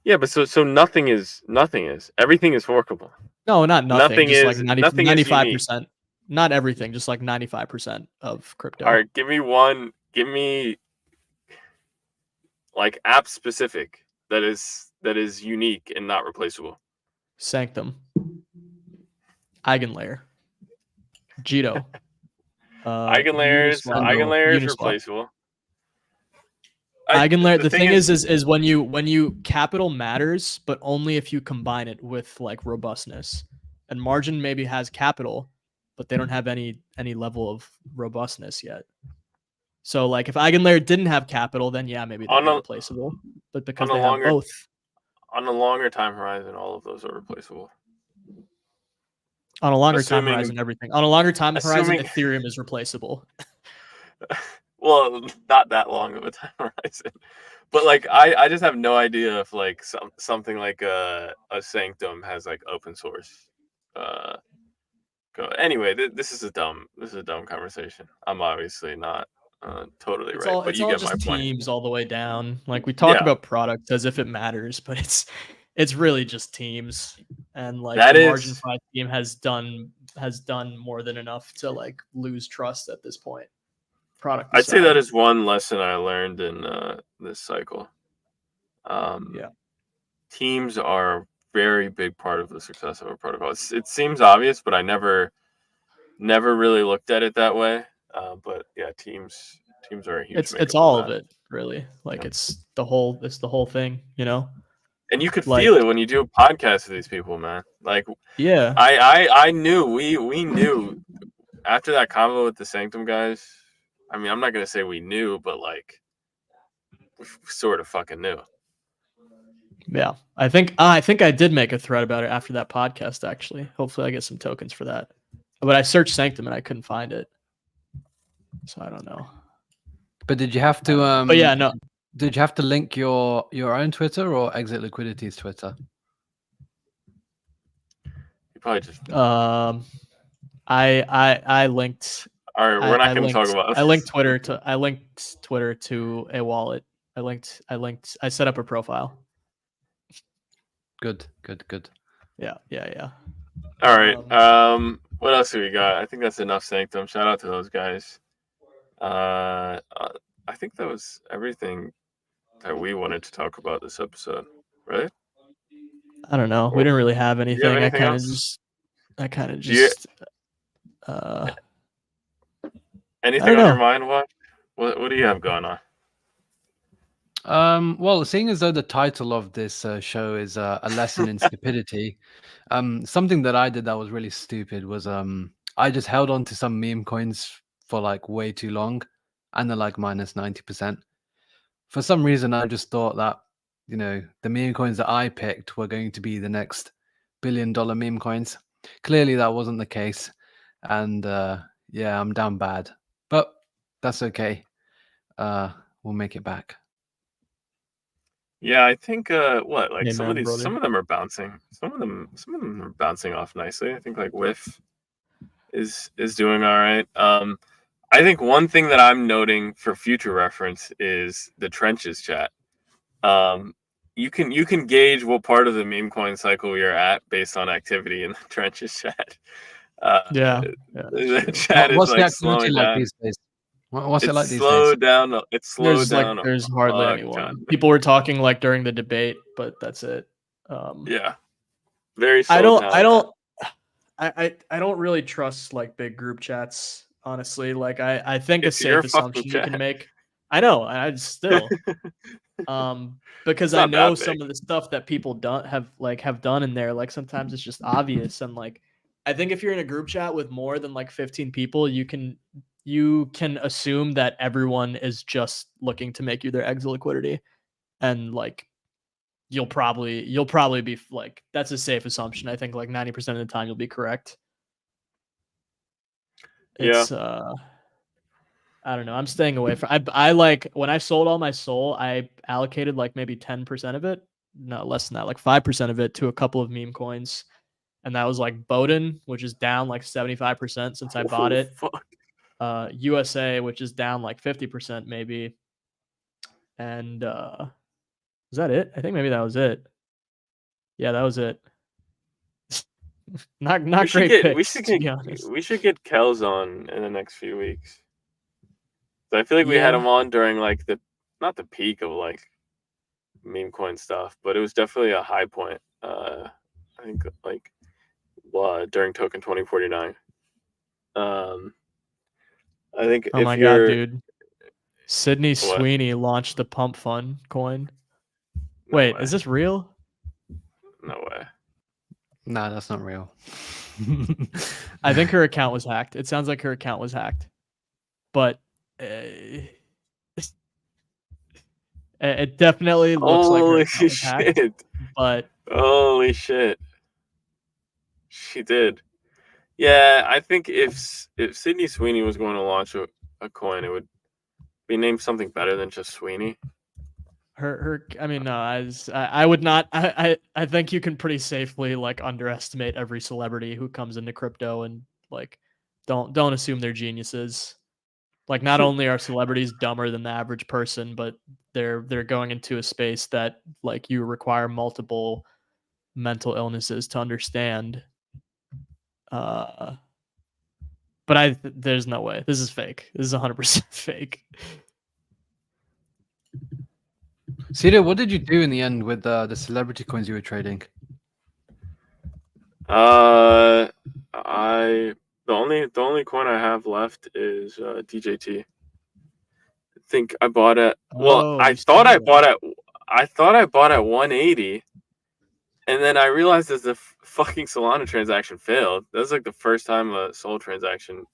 [SPEAKER 2] Yeah, but so nothing is everything is forkable.
[SPEAKER 1] No, not nothing. Just like
[SPEAKER 2] Nothing is unique.
[SPEAKER 1] 95%. Not everything, just like 95% of crypto.
[SPEAKER 2] All right, give me like app specific that is unique and not replaceable.
[SPEAKER 1] Sanctum. Eigenlayer. CEDO.
[SPEAKER 2] Eigenlayer is
[SPEAKER 1] Uniswap.
[SPEAKER 2] replaceable.
[SPEAKER 1] Eigenlayer. The thing is when you capital matters, but only if you combine it with like robustness. And margin maybe has capital, but they don't have any level of robustness yet. So like if Eigenlayer didn't have capital, then yeah, maybe they'd be replaceable. But because they have both.
[SPEAKER 2] On a longer time horizon, all of those are replaceable.
[SPEAKER 1] On a longer time horizon, everything. On a longer time horizon, Ethereum is replaceable.
[SPEAKER 2] Well, not that long of a time horizon. But like I just have no idea if like something like a Sanctum has like open source. Anyway, this is a dumb conversation. I'm obviously not totally right, but you get my point.
[SPEAKER 1] Teams all the way down. Like we talk about products as if it matters, but it's really just teams. And like the Margin 5 team has done more than enough to like lose trust at this point. Product aside.
[SPEAKER 2] I'd say that is one lesson I learned in this cycle. Teams are a very big part of the success of a protocol. It seems obvious, but I never really looked at it that way. But yeah, teams are a huge.
[SPEAKER 1] It's all of it, really. Like it's the whole thing, you know.
[SPEAKER 2] And you could feel it when you do a podcast with these people, man. Like, yeah, I knew we knew after that convo with the Sanctum guys. I mean, I'm not gonna say we knew, but like, we sort of fucking knew.
[SPEAKER 1] Yeah, I think I did make a thread about it after that podcast. Actually, hopefully, I get some tokens for that. But I searched Sanctum and I couldn't find it, so I don't know.
[SPEAKER 3] But did you have to?
[SPEAKER 1] But yeah, no.
[SPEAKER 3] Did you have to link your own Twitter or Exit Liquidity's Twitter?
[SPEAKER 2] You probably just.
[SPEAKER 1] I linked.
[SPEAKER 2] All right, we're not going to talk about this.
[SPEAKER 1] I linked Twitter to a wallet. I set up a profile.
[SPEAKER 3] Good.
[SPEAKER 1] Yeah.
[SPEAKER 2] All right. What else do we got? I think that's enough Sanctum. Shout out to those guys. I think that was everything that we wanted to talk about this episode, right?
[SPEAKER 1] I don't know. We didn't really have anything. I kind of just.
[SPEAKER 2] Anything on your mind? What do you have going on?
[SPEAKER 3] Well, seeing as though the title of this show is a lesson in stupidity, something that I did that was really stupid was I just held on to some meme coins for like way too long, and they're like minus 90%. For some reason, I just thought that the meme coins that I picked were going to be the next $1 billion meme coins. Clearly, that wasn't the case, and yeah, I'm down bad, but that's okay. We'll make it back.
[SPEAKER 2] Yeah, I think some of them are bouncing. Some of them are bouncing off nicely. I think like Whiff is doing all right. I think one thing that I'm noting for future reference is the trenches chat. You can gauge what part of the meme coin cycle you're at based on activity in the trenches chat. The chat is like slowing down.
[SPEAKER 3] These days? What's it like these days?
[SPEAKER 2] It's slowed down.
[SPEAKER 1] There's hardly anyone. People were talking like during the debate, but that's it.
[SPEAKER 2] Yeah, very slow.
[SPEAKER 1] I don't really trust like big group chats. Honestly, like I think a safe assumption you can make. I know. I still. Because I
[SPEAKER 2] not
[SPEAKER 1] know
[SPEAKER 2] that
[SPEAKER 1] some
[SPEAKER 2] big.
[SPEAKER 1] of the stuff that people have done in there. Like sometimes it's just obvious, and like I think if you're in a group chat with more than like 15 people, you can assume that everyone is just looking to make you their exit liquidity, and like you'll probably be like that's a safe assumption. I think like 90% of the time you'll be correct.
[SPEAKER 2] Yeah.
[SPEAKER 1] It's I don't know. I'm staying away from. I like when I sold all my Sol, I allocated like maybe 10% of it, no less than that, like 5% of it to a couple of meme coins, and that was like Bowden, which is down like 75% since I bought
[SPEAKER 2] Oh,
[SPEAKER 1] it.
[SPEAKER 2] fuck.
[SPEAKER 1] USA, which is down like 50% maybe, and was that it? I think maybe that was it. Yeah, that was it. Not great picks, to be honest.
[SPEAKER 2] We should get Kels on in the next few weeks. So I feel like we had
[SPEAKER 1] Yeah.
[SPEAKER 2] him on during like not the peak of like meme coin stuff, but it was definitely a high point. I think like during Token 2049. I think
[SPEAKER 1] Oh
[SPEAKER 2] if
[SPEAKER 1] my god,
[SPEAKER 2] you're
[SPEAKER 1] dude. Sydney
[SPEAKER 2] what?
[SPEAKER 1] Sweeney launched the Pump Fun coin.
[SPEAKER 2] No
[SPEAKER 1] Wait,
[SPEAKER 2] way.
[SPEAKER 1] is this real?
[SPEAKER 2] No way.
[SPEAKER 3] Nah, that's not real.
[SPEAKER 1] I think her account was hacked. It sounds like her account was hacked, but it definitely looks like her
[SPEAKER 2] Holy
[SPEAKER 1] account was hacked.
[SPEAKER 2] shit!
[SPEAKER 1] But
[SPEAKER 2] Holy shit! She did. Yeah, I think if Sydney Sweeney was going to launch a coin, it would be named something better than just Sweeney.
[SPEAKER 1] her I mean no, I would not. I think you can pretty safely like underestimate every celebrity who comes into crypto, and like don't assume they're geniuses. Like not only are celebrities dumber than the average person, but they're going into a space that like you require multiple mental illnesses to understand. But there's no way. This is fake. This is 100% fake.
[SPEAKER 3] CEDO, what did you do in the end with the celebrity coins you were trading?
[SPEAKER 2] The only coin I have left is DJT. I think I bought at
[SPEAKER 1] Oh, you sold it.
[SPEAKER 2] I thought I bought at 180, and then I realized that the fucking Solana transaction failed. That was like the first time a Sol transaction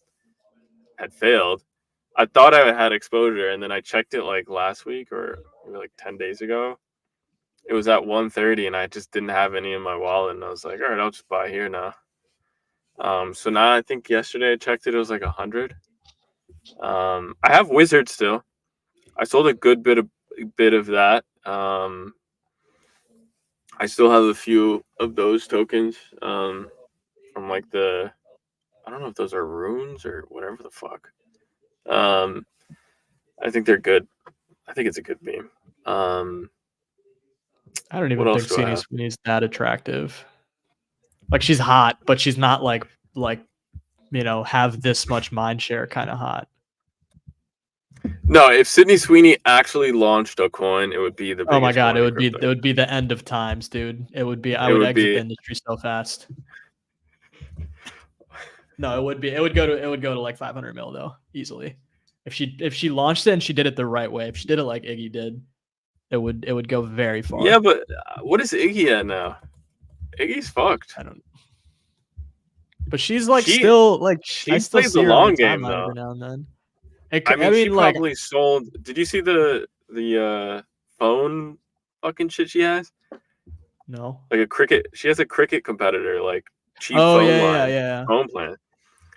[SPEAKER 2] had failed. I thought I had exposure, and then I checked it like last week or maybe like 10 days ago. It was at 130, and I just didn't have any in my wallet, and I was like, all right, I'll just buy here now. So now I think yesterday I checked it, it was like 100. I have Wizard still. I sold a good bit of that. I still have a few of those tokens from like I don't know if those are runes or whatever the fuck. I think they're good. I think it's a good meme.
[SPEAKER 1] I don't
[SPEAKER 2] What
[SPEAKER 1] even
[SPEAKER 2] else
[SPEAKER 1] think
[SPEAKER 2] do I
[SPEAKER 1] Sydney
[SPEAKER 2] have?
[SPEAKER 1] Sweeney's that attractive. Like she's hot, but she's not like have this much mind share kind of hot.
[SPEAKER 2] No, if Sydney Sweeney actually launched a coin, it would be the
[SPEAKER 1] Oh my
[SPEAKER 2] biggest
[SPEAKER 1] god,
[SPEAKER 2] coin in crypto.
[SPEAKER 1] it would be the end of times, dude. It would be I
[SPEAKER 2] It
[SPEAKER 1] would
[SPEAKER 2] would
[SPEAKER 1] exit
[SPEAKER 2] be
[SPEAKER 1] the industry so fast. No, it would be it would go to like 500 mil though, easily. If she launched it and she did it the right way, if she did it like Iggy did, it would go very far.
[SPEAKER 2] Yeah, but what is Iggy at now? Iggy's fucked.
[SPEAKER 1] I don't. But she's like
[SPEAKER 2] She
[SPEAKER 1] still like I
[SPEAKER 2] she
[SPEAKER 1] still
[SPEAKER 2] plays the
[SPEAKER 1] see her on the
[SPEAKER 2] long game
[SPEAKER 1] timeline
[SPEAKER 2] though.
[SPEAKER 1] every now and then.
[SPEAKER 2] I mean, she
[SPEAKER 1] like
[SPEAKER 2] probably sold. Did you see the phone fucking shit she has?
[SPEAKER 1] no.
[SPEAKER 2] Like a cricket. She has a cricket competitor, like cheap
[SPEAKER 1] Oh
[SPEAKER 2] phone
[SPEAKER 1] yeah,
[SPEAKER 2] line,
[SPEAKER 1] yeah,
[SPEAKER 2] phone plan.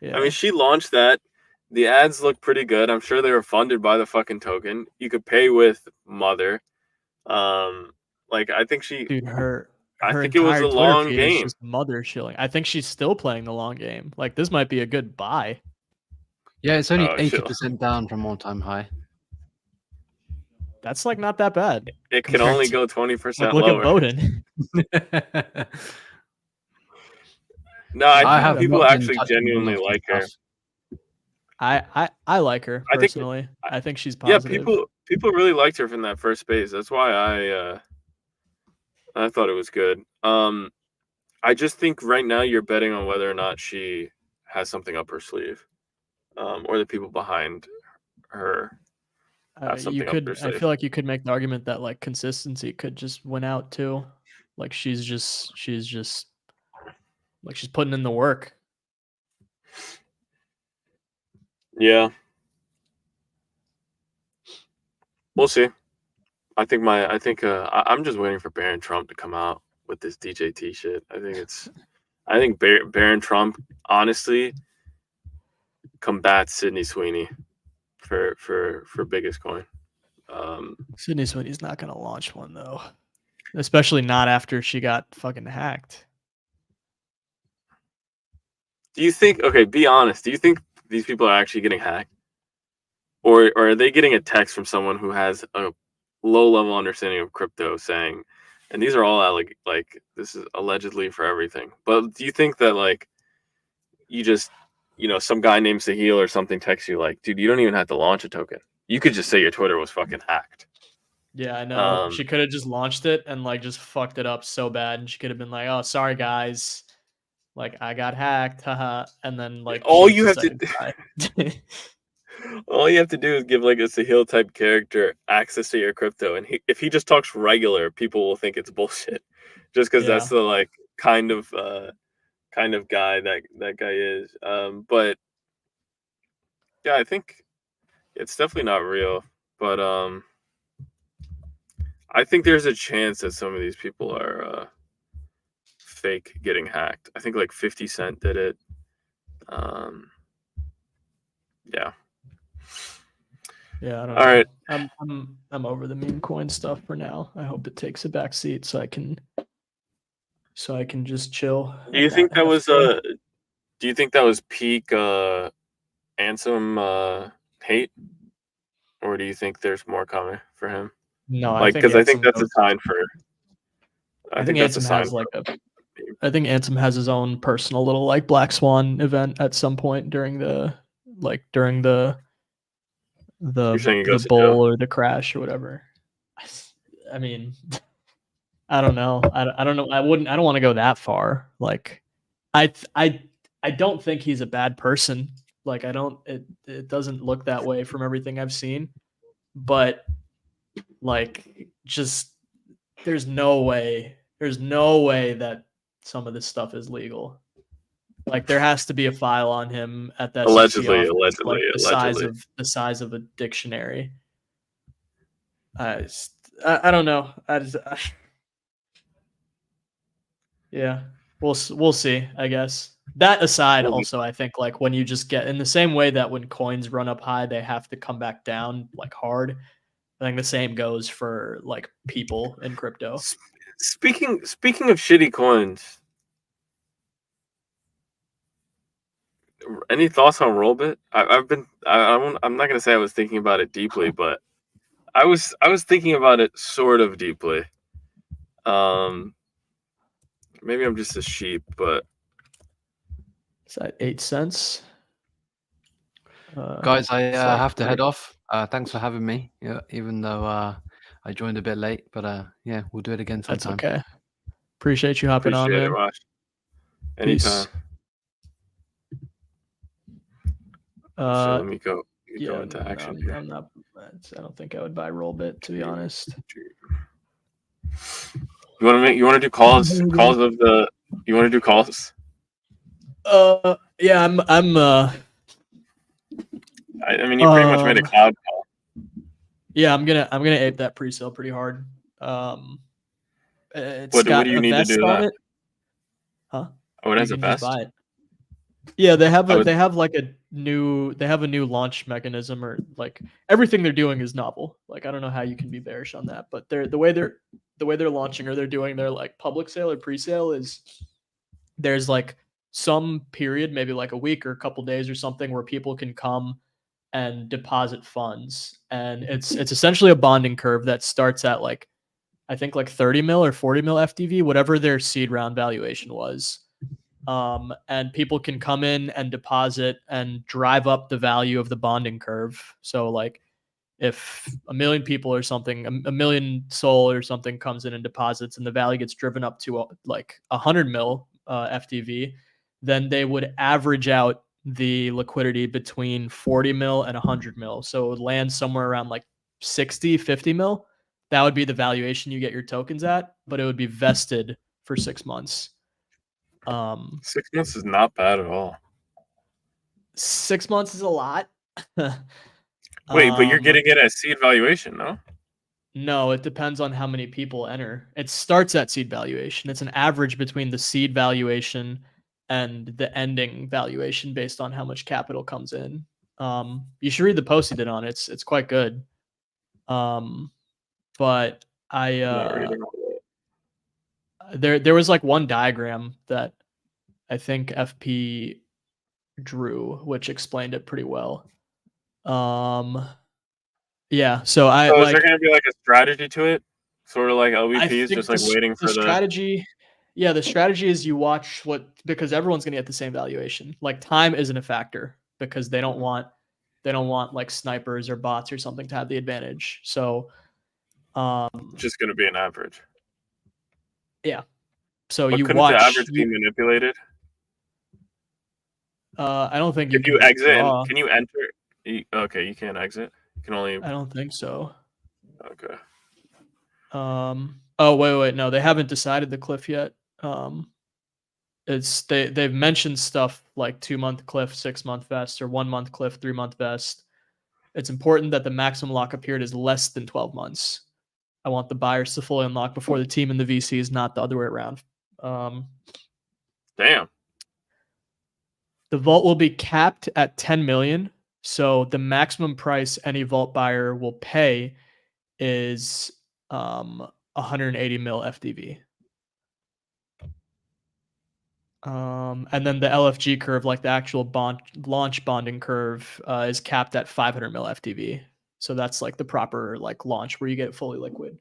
[SPEAKER 1] yeah.
[SPEAKER 2] I mean, she launched that. The ads look pretty good. I'm sure they were funded by the fucking token. You could pay with Mother. Like I think
[SPEAKER 1] Dude, her
[SPEAKER 2] I think it was
[SPEAKER 1] entire
[SPEAKER 2] a
[SPEAKER 1] Twitter
[SPEAKER 2] long
[SPEAKER 1] feed is
[SPEAKER 2] game.
[SPEAKER 1] just mother chilling. I think she's still playing the long game. Like this might be a good buy.
[SPEAKER 3] Yeah, it's only
[SPEAKER 2] Oh shit.
[SPEAKER 3] 80% down from all-time high.
[SPEAKER 1] That's like not that bad.
[SPEAKER 2] It can
[SPEAKER 1] compared
[SPEAKER 2] only
[SPEAKER 1] to,
[SPEAKER 2] go
[SPEAKER 1] like
[SPEAKER 2] 20%
[SPEAKER 1] look at
[SPEAKER 2] lower.
[SPEAKER 1] Bowden.
[SPEAKER 2] No, I think
[SPEAKER 3] have
[SPEAKER 2] people
[SPEAKER 3] not been
[SPEAKER 2] actually
[SPEAKER 3] touching none
[SPEAKER 2] genuinely
[SPEAKER 3] of her
[SPEAKER 2] like her.
[SPEAKER 3] stuff.
[SPEAKER 1] I like her
[SPEAKER 2] I think
[SPEAKER 1] personally. I think she's
[SPEAKER 2] yeah,
[SPEAKER 1] positive.
[SPEAKER 2] people really liked her from that first phase. That's why I thought it was good. I just think right now you're betting on whether or not she has something up her sleeve, or the people behind her have something
[SPEAKER 1] You
[SPEAKER 2] up
[SPEAKER 1] could.
[SPEAKER 2] their
[SPEAKER 1] I
[SPEAKER 2] sleeve.
[SPEAKER 1] feel like you could make the argument that like consistency could just win out too. Like she's just like she's putting in the work.
[SPEAKER 2] Yeah. We'll see. I'm just waiting for Barron Trump to come out with this DJT shit. I think Barron Trump honestly combats Sydney Sweeney for biggest coin.
[SPEAKER 1] Sydney Sweeney's not gonna launch one though, especially not after she got fucking hacked.
[SPEAKER 2] Do you think? Okay, be honest. Do you think these people are actually getting hacked, or are they getting a text from someone who has a low level understanding of crypto saying, and these are all like this is allegedly for everything. But do you think that like you just some guy named Sahil or something texts you like, dude, you don't even have to launch a token. You could just say your Twitter was fucking hacked.
[SPEAKER 1] Yeah, I know. She could have just launched it and like just fucked it up so bad, and she could have been like, "Oh, sorry guys, like I got hacked, haha." And then like
[SPEAKER 2] all
[SPEAKER 1] shoots
[SPEAKER 2] you
[SPEAKER 1] a
[SPEAKER 2] have to
[SPEAKER 1] second
[SPEAKER 2] do,
[SPEAKER 1] try.
[SPEAKER 2] all you have to do is give like a Sahil type character access to your crypto, and if he just talks regular, people will think it's bullshit, just because that's the like kind of guy that guy is. But yeah, I think it's definitely not real. But I think there's a chance that some of these people are fake getting hacked. I think like 50 Cent did it. Yeah.
[SPEAKER 1] Yeah, I don't
[SPEAKER 2] All
[SPEAKER 1] know.
[SPEAKER 2] right.
[SPEAKER 1] I'm over the meme coin stuff for now. I hope it takes a back seat so I can just chill.
[SPEAKER 2] Do you think that was do you think that was peak Ansem hate? Or do you think there's more coming for him?
[SPEAKER 1] No,
[SPEAKER 2] Like, because I think that's a sign for.
[SPEAKER 1] I think Ansem has like I think Ansem has his own personal little like Black Swan event at some point during the the bull or the crash or whatever. I mean, I don't know. I don't know. I don't want to go that far. Like, I don't think he's a bad person. Like, it doesn't look that way from everything I've seen. But like, just there's no way that some of this stuff is legal. Like there has to be a file on him at that
[SPEAKER 2] allegedly,
[SPEAKER 1] like the size of a dictionary. I don't know. Yeah, we'll see. I guess that aside, also I think like when you just get in the same way that when coins run up high, they have to come back down like hard. I think the same goes for like people in crypto.
[SPEAKER 2] Speaking of shitty coins, any thoughts on Rollbit? I'm not gonna say I was thinking about it deeply, but I was thinking about it sort of deeply. Maybe I'm just a sheep, but
[SPEAKER 1] is that 8 cents?
[SPEAKER 3] Guys, I have to head off. Thanks for having me. Yeah, even though I joined a bit late, but yeah, we'll do it again sometime.
[SPEAKER 1] That's okay. Appreciate you hopping on, man.
[SPEAKER 2] It, anytime. So let me go. Go into action here.
[SPEAKER 1] I'm not. I don't think I would buy Rollbit, to be honest.
[SPEAKER 2] You want to do calls? You want to do calls?
[SPEAKER 1] Yeah, I'm.
[SPEAKER 2] I mean, you pretty much made a cloud call.
[SPEAKER 1] Yeah, I'm gonna ape that pre-sale pretty hard.
[SPEAKER 2] What do you need to do that?
[SPEAKER 1] Huh?
[SPEAKER 2] Oh, it has a vest.
[SPEAKER 1] Buy it. Yeah, they have like a new launch mechanism, or like everything they're doing is novel. Like I don't know how you can be bearish on that, but the way they're launching or they're doing their like public sale or pre-sale is there's like some period, maybe like a week or a couple days or something, where people can come and deposit funds, and it's essentially a bonding curve that starts at like I think like 30 mil or 40 mil FDV, whatever their seed round valuation was. And people can come in and deposit and drive up the value of the bonding curve. So like if 1 million people or something, a million SOL or something comes in and deposits and the value gets driven up to like 100 mil FDV, then they would average out the liquidity between 40 mil and 100 mil. So it would land somewhere around like 60, 50 mil, that would be the valuation you get your tokens at, but it would be vested for 6 months.
[SPEAKER 2] 6 months is not bad at all.
[SPEAKER 1] 6 months is a lot.
[SPEAKER 2] Wait, but you're getting it at seed valuation, no?
[SPEAKER 1] No, it depends on how many people enter. It starts at seed valuation. It's an average between the seed valuation and the ending valuation based on how much capital comes in. You should read the post he did on it. It's quite good. But there was like one diagram that I think FP drew, which explained it pretty well. Yeah, so
[SPEAKER 2] is there gonna be like a strategy to it? Sort of like LVP is just like waiting for the
[SPEAKER 1] strategy. Yeah, the strategy is you watch because everyone's gonna get the same valuation. Like time isn't a factor because they don't want like snipers or bots or something to have the advantage. So
[SPEAKER 2] it's just gonna be an average.
[SPEAKER 1] Yeah. So
[SPEAKER 2] but
[SPEAKER 1] you
[SPEAKER 2] couldn't
[SPEAKER 1] watch
[SPEAKER 2] the average be manipulated?
[SPEAKER 1] I don't think
[SPEAKER 2] if you exit, can you enter? Okay, you can't exit. You can only.
[SPEAKER 1] I don't think so.
[SPEAKER 2] Okay.
[SPEAKER 1] Oh wait, no, they haven't decided the cliff yet. It's they've mentioned stuff like 2-month cliff, 6-month vest, or 1-month cliff, 3-month vest. It's important that the maximum lockup period is less than 12 months. I want the buyers to fully unlock before the team and the VCs, not the other way around.
[SPEAKER 2] Damn.
[SPEAKER 1] The vault will be capped at 10 million. So the maximum price any vault buyer will pay is 180 mil FDV. And then the LFG curve, like the actual launch bonding curve, is capped at 500 mil FDV. So that's like the proper like launch where you get it fully liquid.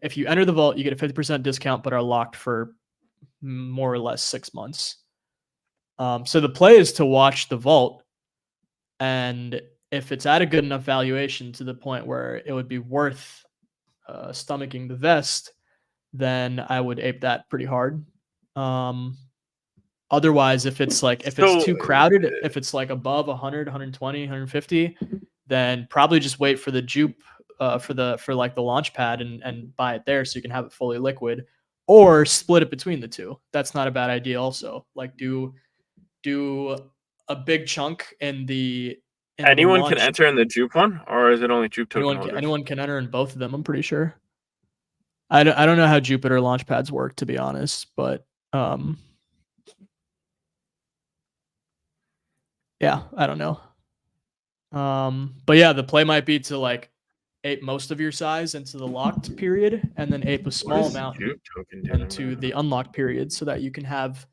[SPEAKER 1] If you enter the vault, you get a 50% discount, but are locked for more or less 6 months. So the play is to watch the vault, and if it's at a good enough valuation to the point where it would be worth stomaching the vest, then I would ape that pretty hard. Otherwise, if it's too crowded, if it's like above 100, 120, 150, then probably just wait for the jupe for like the launch pad and buy it there so you can have it fully liquid, or split it between the two. That's not a bad idea also. Like do a big chunk in the
[SPEAKER 2] anyone can enter in the jupe one, or is it only jupe token holders?
[SPEAKER 1] Anyone can enter in both of them, I'm pretty sure. I don't know how Jupiter launch pads work, to be honest, but yeah, I don't know. But yeah, the play might be to like ape most of your size into the locked period, and then ape a small amount into the unlocked period, so that you can have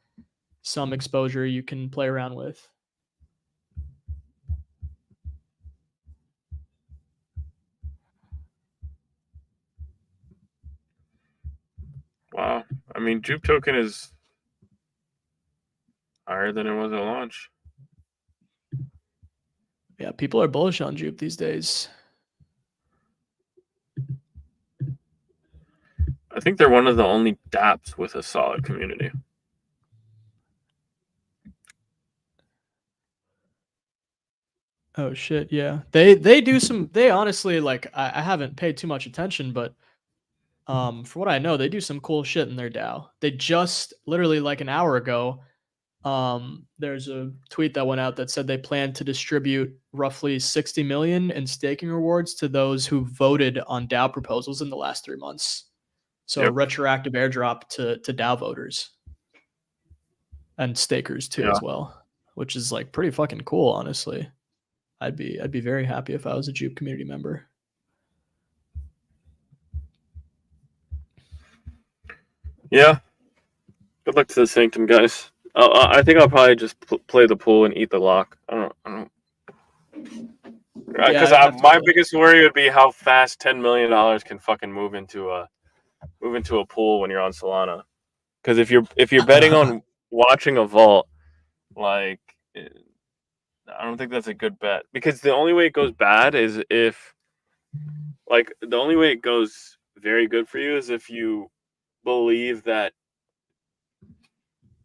[SPEAKER 1] some exposure you can play around with.
[SPEAKER 2] Wow. I mean, jupe token is higher than it was at launch.
[SPEAKER 1] Yeah, people are bullish on jupe these days.
[SPEAKER 2] I think they're one of the only dApps with a solid community.
[SPEAKER 1] Oh shit, yeah. They do some, they honestly, like, I haven't paid too much attention, but for what I know, they do some cool shit in their DAO. They just literally like an hour ago, there's a tweet that went out that said they plan to distribute roughly 60 million in staking rewards to those who voted on DAO proposals in the last 3 months. So a retroactive airdrop to DAO voters and stakers too as well, which is like pretty fucking cool, honestly. I'd be very happy if I was a Jupe community member.
[SPEAKER 2] Yeah. Good luck to the Sanctum guys. I think I'll probably just play the pool and eat the lock. I don't. Because my biggest worry would be how fast $10 million can fucking move into a pool when you're on Solana. Because if you're betting on watching a vault, like, I don't think that's a good bet. Because the only way it goes bad is if, like, the only way it goes very good for you is if you believe that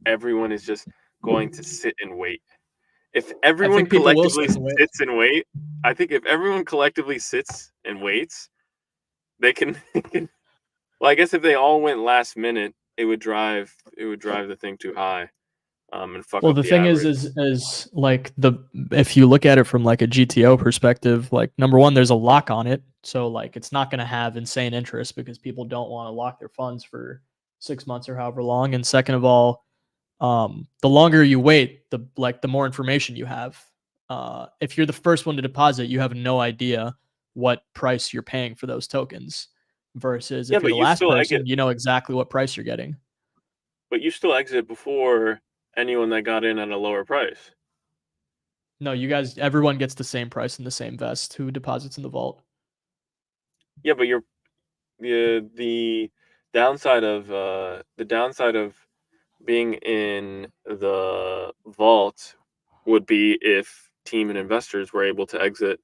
[SPEAKER 2] everyone is just going to sit and wait. if everyone
[SPEAKER 1] people will
[SPEAKER 2] collectively
[SPEAKER 1] sit and wait.
[SPEAKER 2] sits and wait, I think if everyone collectively sits and waits, they can. Well, I guess if they all went last minute, it would drive the thing too high, and fuck
[SPEAKER 1] Well,
[SPEAKER 2] up
[SPEAKER 1] the
[SPEAKER 2] the
[SPEAKER 1] thing
[SPEAKER 2] average.
[SPEAKER 1] is like if you look at it from like a GTO perspective, like number one, there's a lock on it, so like it's not going to have insane interest because people don't want to lock their funds for 6 months or however long. And second of all, the longer you wait, the more information you have. If you're the first one to deposit, you have no idea what price you're paying for those tokens. Versus
[SPEAKER 2] Yeah,
[SPEAKER 1] if you're
[SPEAKER 2] but
[SPEAKER 1] the last person, you know exactly what price you're getting.
[SPEAKER 2] But you still exit before anyone that got in at a lower price.
[SPEAKER 1] No, everyone gets the same price in the same vest who deposits in the vault.
[SPEAKER 2] Yeah, but the downside of being in the vault would be if team and investors were able to exit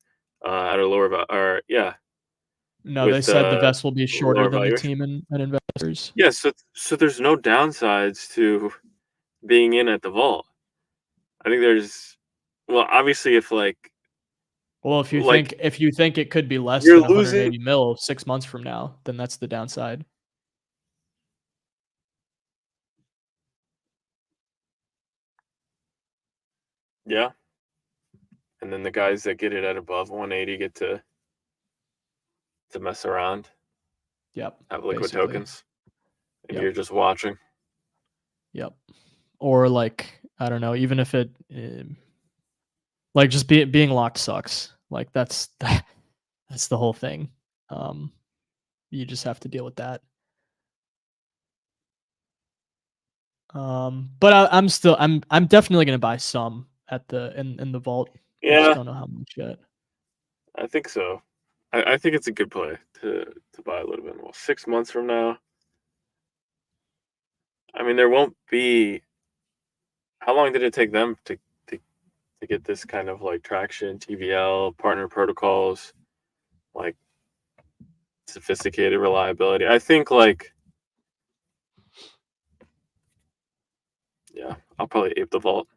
[SPEAKER 2] at a lower or
[SPEAKER 1] No, they
[SPEAKER 2] with
[SPEAKER 1] said the vest will be shorter
[SPEAKER 2] lower
[SPEAKER 1] than the
[SPEAKER 2] valuation.
[SPEAKER 1] team and investors.
[SPEAKER 2] Yeah, so there's no downsides to being in at the vault. I think obviously if
[SPEAKER 1] Well, if you
[SPEAKER 2] like
[SPEAKER 1] think it could be less
[SPEAKER 2] you're
[SPEAKER 1] than
[SPEAKER 2] losing.
[SPEAKER 1] 180 mil 6 months from now, then that's the downside.
[SPEAKER 2] Yeah. And then the guys that get it at above 180 get to mess around.
[SPEAKER 1] Yep.
[SPEAKER 2] Have liquid
[SPEAKER 1] basically.
[SPEAKER 2] tokens. And
[SPEAKER 1] Yep.
[SPEAKER 2] you're just watching.
[SPEAKER 1] Yep. Or like, I don't know, even if it like just being locked sucks. Like that's the whole thing. You just have to deal with that. But I'm definitely gonna buy some at in the vault. I just
[SPEAKER 2] Yeah,
[SPEAKER 1] don't know how much yet.
[SPEAKER 2] I think so. I think it's a good play to buy a little bit more. 6 months from now. I mean, there won't be. How long did it take them to get this kind of like traction, TVL, partner protocols, like sophisticated reliability? I think I'll probably ape the vault.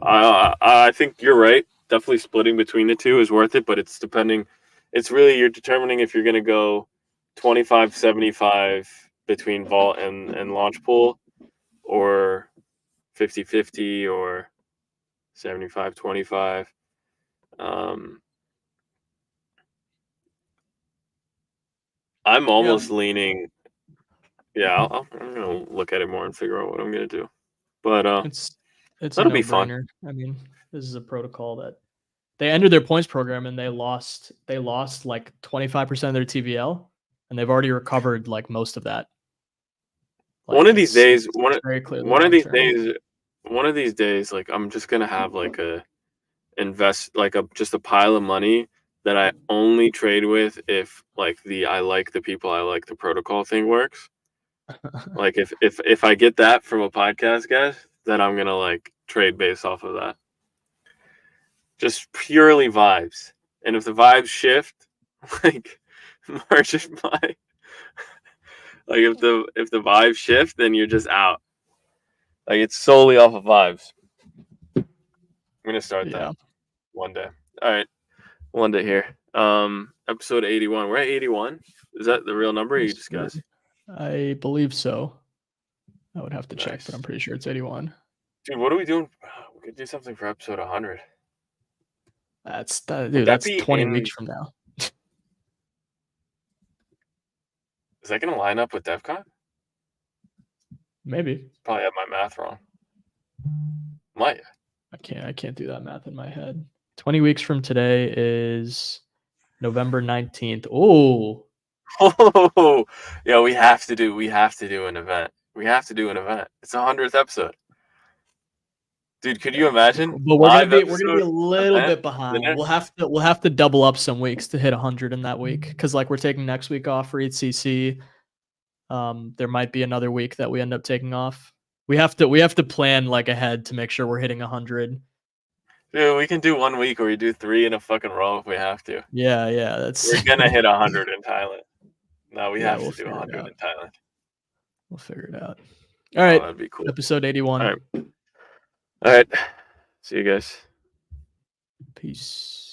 [SPEAKER 2] I think you're right. Definitely splitting between the two is worth it, but it's depending. It's really you're determining if you're going to go 25-75 between vault and launch pool, or 50-50 or 75-25. I'm almost leaning. Yeah, I'm going to look at it more and figure out what I'm going to do. But
[SPEAKER 1] It's a
[SPEAKER 2] that'll be fun.
[SPEAKER 1] no-brainer. I mean, this is a protocol that they ended their points program and they lost like 25% of their TVL, and they've already recovered like most of that. Like,
[SPEAKER 2] One of these days,
[SPEAKER 1] it's very clearly long term.
[SPEAKER 2] one of these days, like I'm just gonna have like just a pile of money that I only trade with if like I like the people, I like the protocol thing works. Like if I get that from a podcast guest, then I'm gonna like trade based off of that. Just purely vibes. And if the vibes shift, like margin buy. Like if the vibes shift, then you're just out. Like it's solely off of vibes. I'm gonna start that one day. All right, one day here. Episode 81. We're at 81. Is that the real number? Or you just guys?
[SPEAKER 1] I believe so. I would have to check,
[SPEAKER 2] Nice.
[SPEAKER 1] but I'm pretty sure it's 81.
[SPEAKER 2] Dude, what are we doing? We could do something for episode 100.
[SPEAKER 1] That's 20 weeks from now.
[SPEAKER 2] Is that gonna line up with DEF CON?
[SPEAKER 1] Maybe.
[SPEAKER 2] Probably have my math wrong. Might.
[SPEAKER 1] I can't do that math in my head. 20 weeks from today is November 19th. Oh,
[SPEAKER 2] yeah, we have to do an event. We have to do an event. It's the 100th episode. Dude, could you imagine?
[SPEAKER 1] But we're gonna be a little bit behind. We'll have to double up some weeks to hit 100 in that week, because like we're taking next week off for ECC. There might be another week that we end up taking off. We have to plan like ahead to make sure we're hitting 100.
[SPEAKER 2] Dude, we can do 1 week where we do 3 in a fucking row if we have to.
[SPEAKER 1] Yeah,
[SPEAKER 2] we're gonna hit 100 in Thailand. No, we have to do 100 in Thailand.
[SPEAKER 1] We'll figure it out. All right,
[SPEAKER 2] that'd be cool.
[SPEAKER 1] Episode 81.
[SPEAKER 2] All right. See you guys.
[SPEAKER 1] Peace.